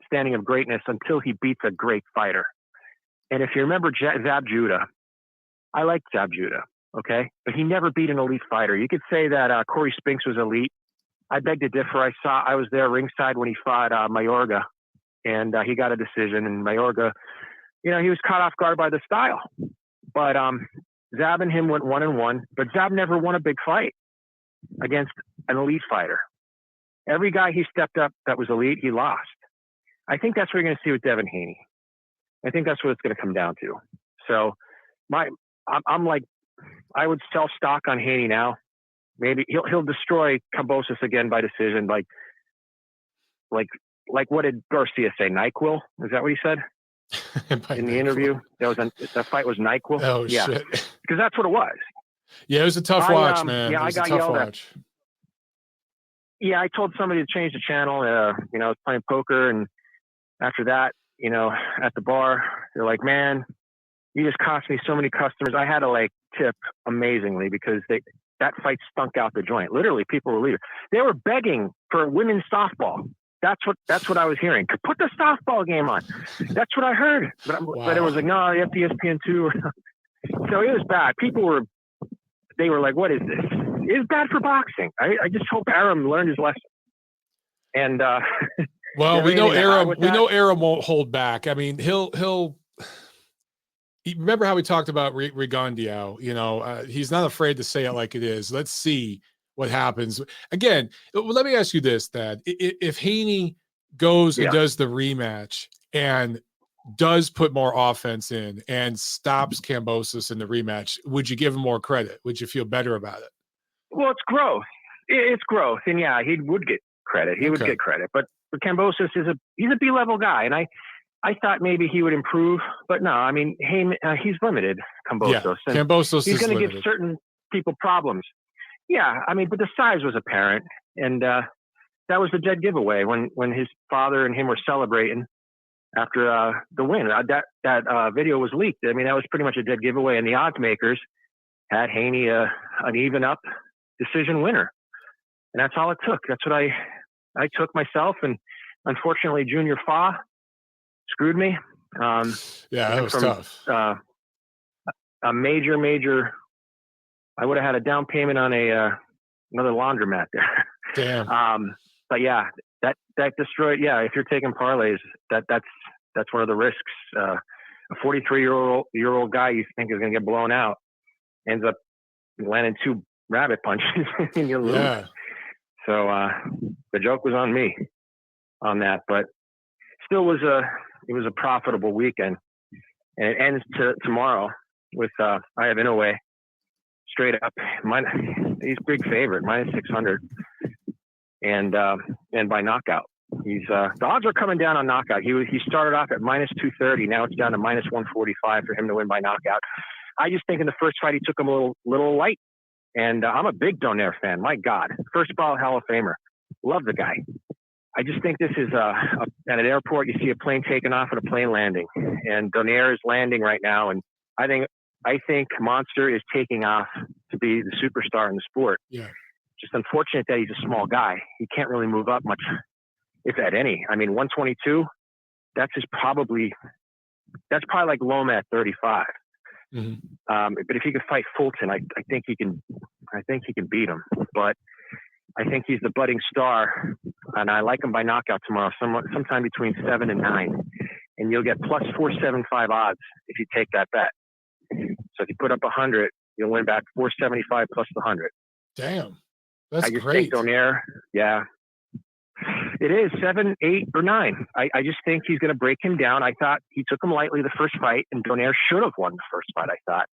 standing of greatness until he beats a great fighter. And if you remember Zab Judah, I like Zab Judah, okay? But he never beat an elite fighter. You could say that Corey Spinks was elite. I beg to differ. I was there ringside when he fought Mayorga, and he got a decision. And Mayorga, you know, he was caught off guard by the style. But Zab and him went 1-1, but Zab never won a big fight against an elite fighter. Every guy he stepped up that was elite, he lost. I think that's what you're going to see with Devin Haney. I think that's what it's going to come down to. So I'm like, I would sell stock on Haney now. Maybe he'll destroy Kambosos again by decision. Like what did Garcia say? NyQuil? Is that what he said in the interview? That fight was NyQuil. Oh, yeah, shit! Because that's what it was. Yeah, it was a tough watch, man. Yeah, I got yelled at. Yeah, I told somebody to change the channel. You know, I was playing poker, and after that, you know, at the bar, they're like, "Man, you just cost me so many customers." I had to like tip amazingly because that fight stunk out the joint. Literally, people were leaving. They were begging for women's softball. That's what I was hearing. Put the softball game on. That's what I heard. But it was like, no, you have ESPN2. So it was bad. They were like, what is this? It's bad for boxing. I just hope Arum learned his lesson. And well, we know Arum won't hold back. I mean, he'll remember how we talked about Rigondeaux, you know, he's not afraid to say it like it is. Let's see what happens. Again, let me ask you this, Thad. If Haney goes and does the rematch and does put more offense in and stops Kambosos in the rematch, would you give him more credit? Would you feel better about it? Well, it's growth. It's growth. And yeah, he would get credit. He would get credit. But Kambosos he's a B-level guy. And I thought maybe he would improve, but no, I mean, he's limited, Kambosos. Yeah, Kambosos he's going to give certain people problems. Yeah, I mean, but the size was apparent, and that was the dead giveaway when his father and him were celebrating after the win. That video was leaked. I mean, that was pretty much a dead giveaway, and the odds makers had Haney an even up decision winner, and that's all it took. That's what I took myself, and unfortunately, Junior Fa screwed me. Yeah, that was tough. A major. I would have had a down payment on another laundromat there. Damn. But yeah, that destroyed. Yeah, if you're taking parlays, that's one of the risks. A 43-year-old guy you think is going to get blown out ends up landing 2 rabbit punches and you lose. Yeah. So the joke was on me on that, but still was was a profitable weekend, and it ends tomorrow with I have Inoue straight up. He's big favorite, -600, and by knockout. He's the odds are coming down on knockout. He started off at -230. Now it's down to -145 for him to win by knockout. I just think in the first fight he took him a little light, and I'm a big Donaire fan. My God, first ball Hall of Famer. Love the guy. I just think this is at an airport. You see a plane taking off and a plane landing, and Donaire is landing right now. And I think Monster is taking off to be the superstar in the sport. Yeah. Just unfortunate that he's a small guy. He can't really move up much, if at any. I mean, 122. That's probably like Loma at 35. Mm-hmm. But if he could fight Fulton, I think he can. I think he can beat him. But I think he's the budding star, and I like him by knockout tomorrow, sometime between 7 and 9. And you'll get plus 475 odds if you take that bet. So if you put up 100, you'll win back 475 plus the 100. Damn, that's I just great. think Donaire, yeah, it is 7, 8, or 9. I just think he's going to break him down. I thought he took him lightly the first fight, and Donaire should have won the first fight. I thought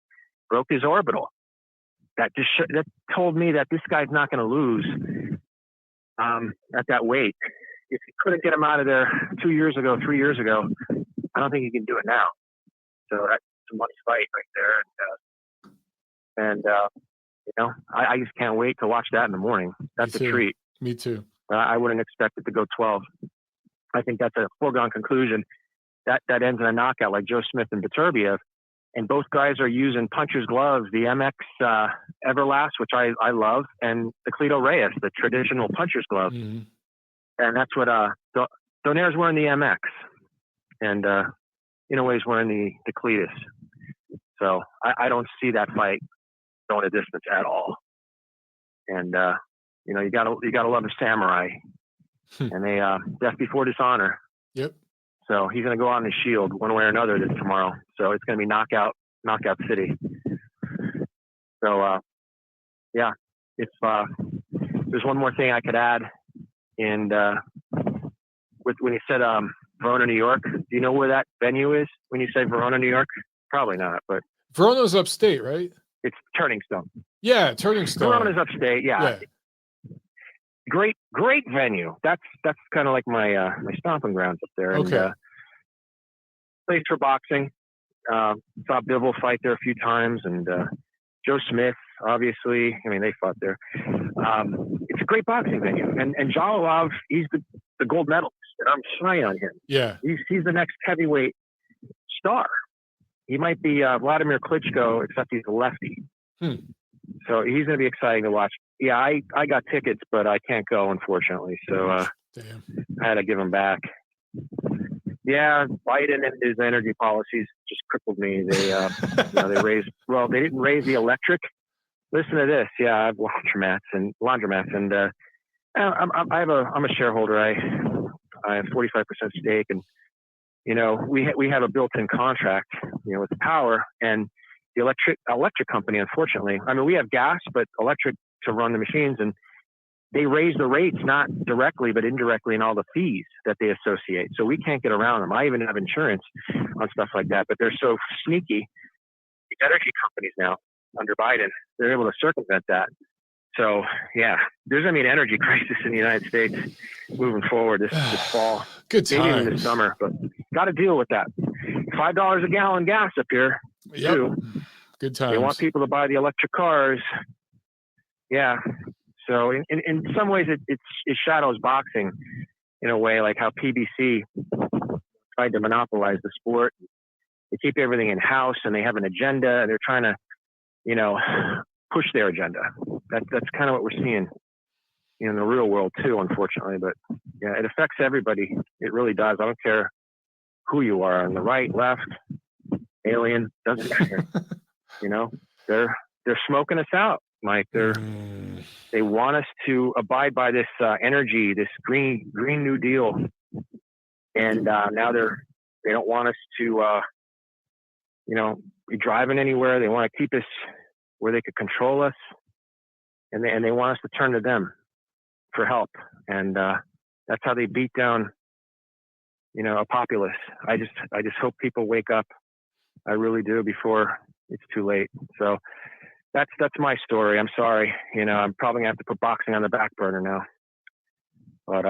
broke his orbital. That told me that this guy's not going to lose at that weight. If he couldn't get him out of there 2 years ago, 3 years ago, I don't think he can do it now. So that's a money fight right there. And I just can't wait to watch that in the morning. That's a treat. Me too. I wouldn't expect it to go 12. I think that's a foregone conclusion. That ends in a knockout like Joe Smith and Beterbiev. And both guys are using puncher's gloves, the MX Everlast, which I love, and the Cleto Reyes, the traditional puncher's glove. Mm-hmm. And that's what Donaire's wearing the MX, and Inoue's wearing the Cletus. So I don't see that fight going a distance at all. And you gotta love a samurai, and they death before dishonor. Yep. So he's going to go on his shield one way or another this tomorrow. So it's going to be knockout city. So, yeah, if there's one more thing I could add, and when you said Verona, New York, do you know where that venue is when you say Verona, New York? Probably not, but Verona's upstate, right? It's Turning Stone. Yeah, Turning Stone. Verona's upstate, yeah. Great venue. That's kind of like my stomping grounds up there. Okay. And, place for boxing. Saw Bivol fight there a few times, and Joe Smith, obviously. I mean, they fought there. It's a great boxing venue, and Jalilov, he's the gold medalist, and I'm high on him. Yeah, he's the next heavyweight star. He might be Vladimir Klitschko, except he's a lefty. So he's going to be exciting to watch. Yeah, I got tickets, but I can't go, unfortunately. So damn. I had to give them back. Yeah, Biden and his energy policies just crippled me. They they raised. Well, they didn't raise the electric. Listen to this. Yeah, I have laundromats, and I'm a shareholder. I have 45% stake, and we have a built-in contract, with power and the electric company. Unfortunately, I mean, we have gas, but electric to run the machines, and they raise the rates not directly but indirectly in all the fees that they associate. So we can't get around them. I even have insurance on stuff like that, but they're so sneaky. The energy companies now under Biden, they're able to circumvent that. So yeah, there's going to be an energy crisis in the United States moving forward this fall. Good time. Maybe even this summer, but got to deal with that. $5 a gallon gas up here. Yep. Too. Good times. They want people to buy the electric cars. Yeah. So in some ways it shadows boxing in a way, like how PBC tried to monopolize the sport. They keep everything in house, and they have an agenda, and they're trying to, push their agenda. That's kind of what we're seeing in the real world too, unfortunately. But yeah, it affects everybody. It really does. I don't care who you are, on the right, left, alien, doesn't matter. They're smoking us out, Mike. They want us to abide by this energy, this green New Deal, and now they don't want us to be driving anywhere. They want to keep us where they could control us, and they want us to turn to them for help. And that's how they beat down a populace. I just hope people wake up. I really do, before it's too late. So that's my story. I'm sorry. I'm probably gonna have to put boxing on the back burner now. But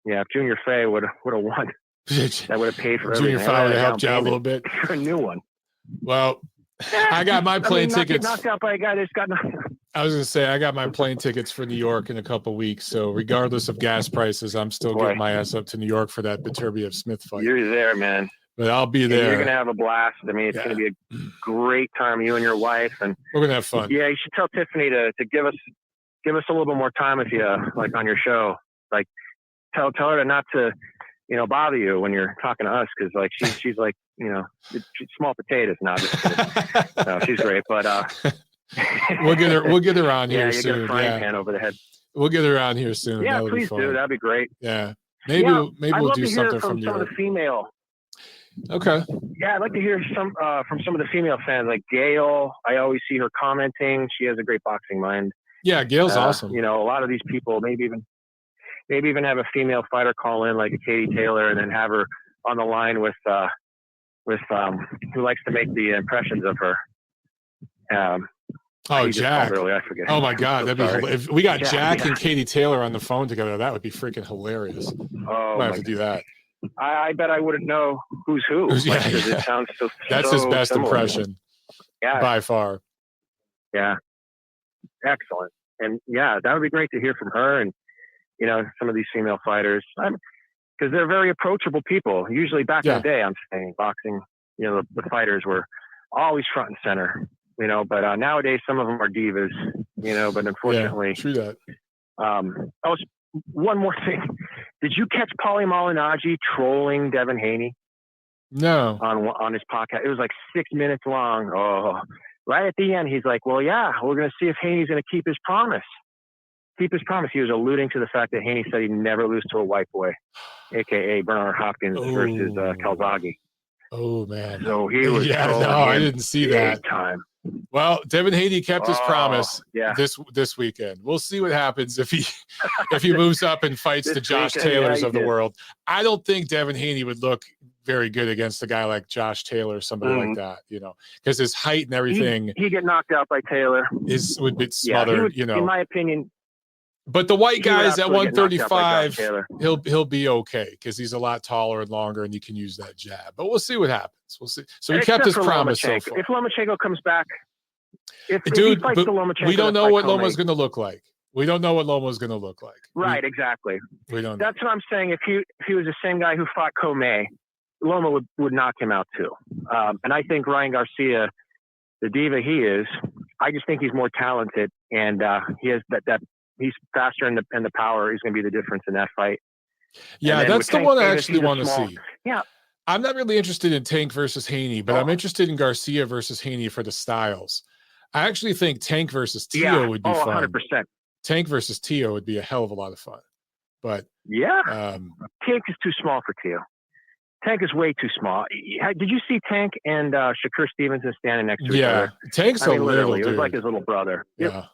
if Junior Fay would have won, that would have paid for everything. Junior Fay would have helped you out a little bit for a new one. Well, I got my plane tickets. Knocked out by a guy that's got nothing. I was going to say, I got my plane tickets for New York in a couple weeks. So regardless of gas prices, I'm still getting my ass up to New York for that Beterbiev-Smith fight. You're there, man. But I'll be there. You're going to have a blast. I mean, it's going to be a great time, you and your wife. And we're going to have fun. Yeah, you should tell Tiffany to give us a little bit more time if you like on your show. Like, tell her to not to, bother you when you're talking to us, because like she's like, she's small potatoes now. No, she's great, but we'll get her on here soon. Get a frying pan over the head. We'll get her on here soon. Yeah, please do. That'd be great. Yeah, maybe we'll do something from some of the female. Okay. Yeah, I'd like to hear some from some of the female fans, like Gail. I always see her commenting. She has a great boxing mind. Yeah, Gail's awesome. A lot of these people, maybe even have a female fighter call in, like a Katie Taylor, and then have her on the line with who likes to make the impressions of her. Jack. Early, I forget. Oh my God, if we got Jack and Katie Taylor on the phone together, that would be freaking hilarious. Oh, I have to do that. I bet I wouldn't know who's who. It sounds That's his best similar. impression. Yeah, by far. Yeah, excellent. And yeah, that would be great to hear from her and some of these female fighters, because they're very approachable people. Usually, back in the day, I'm saying boxing, the fighters were always front and center. But nowadays some of them are divas. But unfortunately, true that. One more thing. Did you catch Paulie Malignaggi trolling Devin Haney? No. On his podcast. It was like 6 minutes long. Oh, right at the end, he's like, well, yeah, we're going to see if Haney's going to keep his promise. He was alluding to the fact that Haney said he'd never lose to a white boy, a.k.a. Bernard Hopkins versus Calzaghe. Oh, man. So he was I didn't see that. Time. Well, Devin Haney kept his promise this weekend. We'll see what happens if he moves up and fights the Josh Taylors of the world. I don't think Devin Haney would look very good against a guy like Josh Taylor or somebody like that, because his height and everything. He get knocked out by Taylor. Would be smothered, in my opinion. But the white guys at 135, he'll be okay because he's a lot taller and longer, and you can use that jab. But we'll see what happens. We'll see. So he kept his promise so far. If Lomachenko comes back, if he fights the Lomachenko, we don't know what Loma's going to look like. We don't know what Loma's going to look like. Right, exactly. We don't know. That's what I'm saying. If he was the same guy who fought Comey, Loma would knock him out too. And I think Ryan Garcia, the diva he is, I just think he's more talented, and he has that. He's faster, and the power is going to be the difference in that fight. Yeah, that's the one I actually want to see. Yeah. I'm not really interested in Tank versus Haney, but I'm interested in Garcia versus Haney for the styles. I actually think Tank versus Tio would be fun. 100%. Tank versus Tio would be a hell of a lot of fun. But Tank is too small for Tio. Tank is way too small. Did you see Tank and Shakur Stevenson standing next to each other? Tank's a little dude. It was like his little brother. Yeah.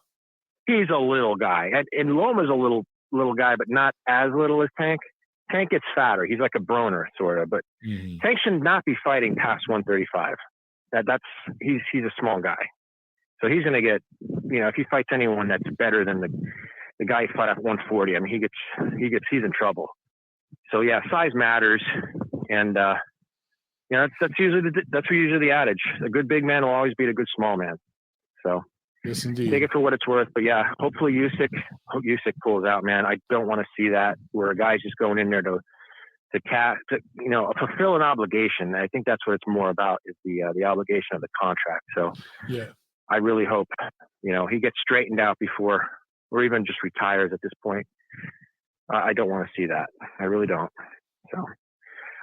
He's a little guy, and Loma's a little guy, but not as little as Tank. Tank gets fatter. He's like a Broner, sort of, but Tank should not be fighting past 135. He's a small guy, so he's going to get, if he fights anyone that's better than the guy he fought at 140, I mean, he's in trouble. So yeah, size matters, and that's usually the adage. A good big man will always beat a good small man. So. Yes, indeed. Take it for what it's worth, but yeah, hopefully Usyk pulls out, man. I don't want to see that where a guy's just going in there to fulfill an obligation. I think that's what it's more about, is the obligation of the contract. So yeah, I really hope he gets straightened out before, or even just retires at this point. I don't want to see that. I really don't. So,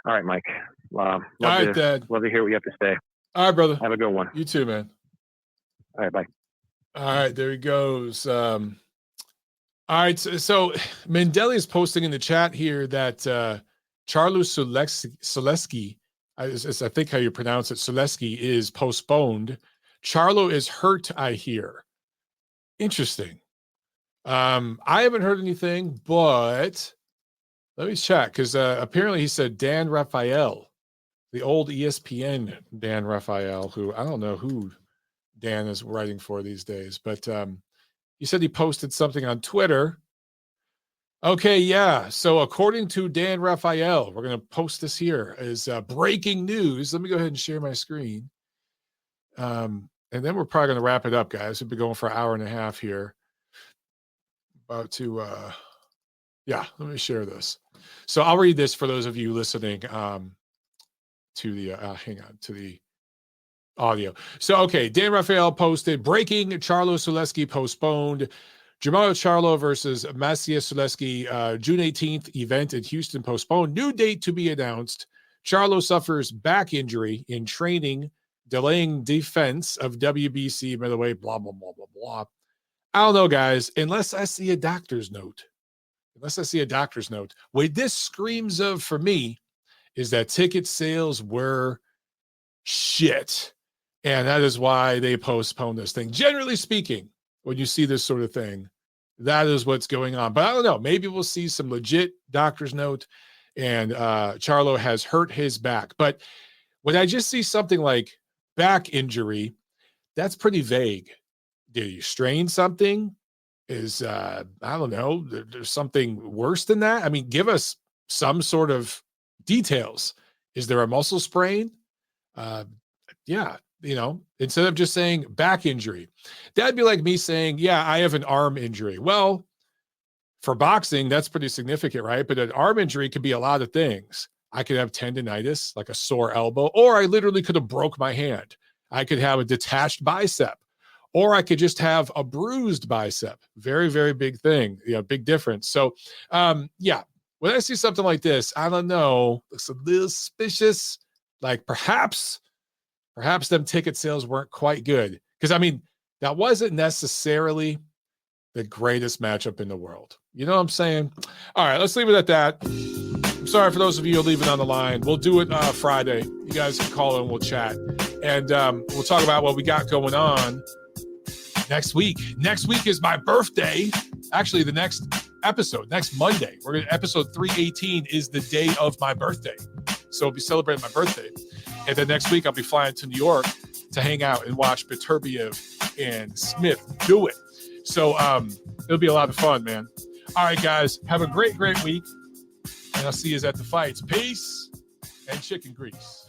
all right, Mike. Love to hear what you have to say. All right, brother. Have a good one. You too, man. All right, bye. All right, there he goes. All right, so Mandeli is posting in the chat here that Charlo Soleski, I think how you pronounce it, Soleski, is postponed. Charlo is hurt, I hear. Interesting. I haven't heard anything, but Let me check, because apparently he said Dan Raphael, the old ESPN Dan Raphael, who I don't know who Dan is writing for these days, but he said he posted something on Twitter. Okay, yeah. So according to Dan Raphael, we're going to post this here as breaking news. Let me go ahead and share my screen. And then we're probably going to wrap it up, guys. We've been going for an hour and a half here. About to, yeah, let me share this. So I'll read this for those of you listening to the, hang on, to the audio. So, okay, Dan Raphael posted, breaking, Charlo Solecki postponed. Jermall Charlo versus Maciej Solecki, June 18th, event in Houston postponed. New date to be announced. Charlo suffers back injury in training, delaying defense of WBC middleweight, blah, blah, blah, blah, blah. I don't know, guys, unless I see a doctor's note. What this screams of for me is that ticket sales were shit. And that is why they postponed this thing. Generally speaking, when you see this sort of thing, that is what's going on. But I don't know. Maybe we'll see some legit doctor's note and Charlo has hurt his back. But when I just see something like back injury, that's pretty vague. Did you strain something? Is, I don't know, there's something worse than that? I mean, give us some sort of details. Is there a muscle sprain? Yeah. You know, instead of just saying back injury, that'd be like me saying, yeah, I have an arm injury. Well, for boxing, that's pretty significant, right? But an arm injury could be a lot of things. I could have tendinitis, like a sore elbow, or I literally could have broke my hand. I could have a detached bicep, or I could just have a bruised bicep. Very, very big thing. You know, big difference. So, yeah, when I see something like this, I don't know, looks a little suspicious. Like perhaps them ticket sales weren't quite good. Because, I mean, that wasn't necessarily the greatest matchup in the world. You know what I'm saying? All right, let's leave it at that. I'm sorry for those of you who are leaving on the line. We'll do it Friday. You guys can call in, we'll chat. And we'll talk about what we got going on next week. Next week is my birthday. Actually, the next episode, next Monday, episode 318 is the day of my birthday. So I'll be celebrating my birthday. And then next week, I'll be flying to New York to hang out and watch Beterbiev and Smith do it. So it'll be a lot of fun, man. All right, guys, have a great, great week. And I'll see you at the fights. Peace and chicken grease.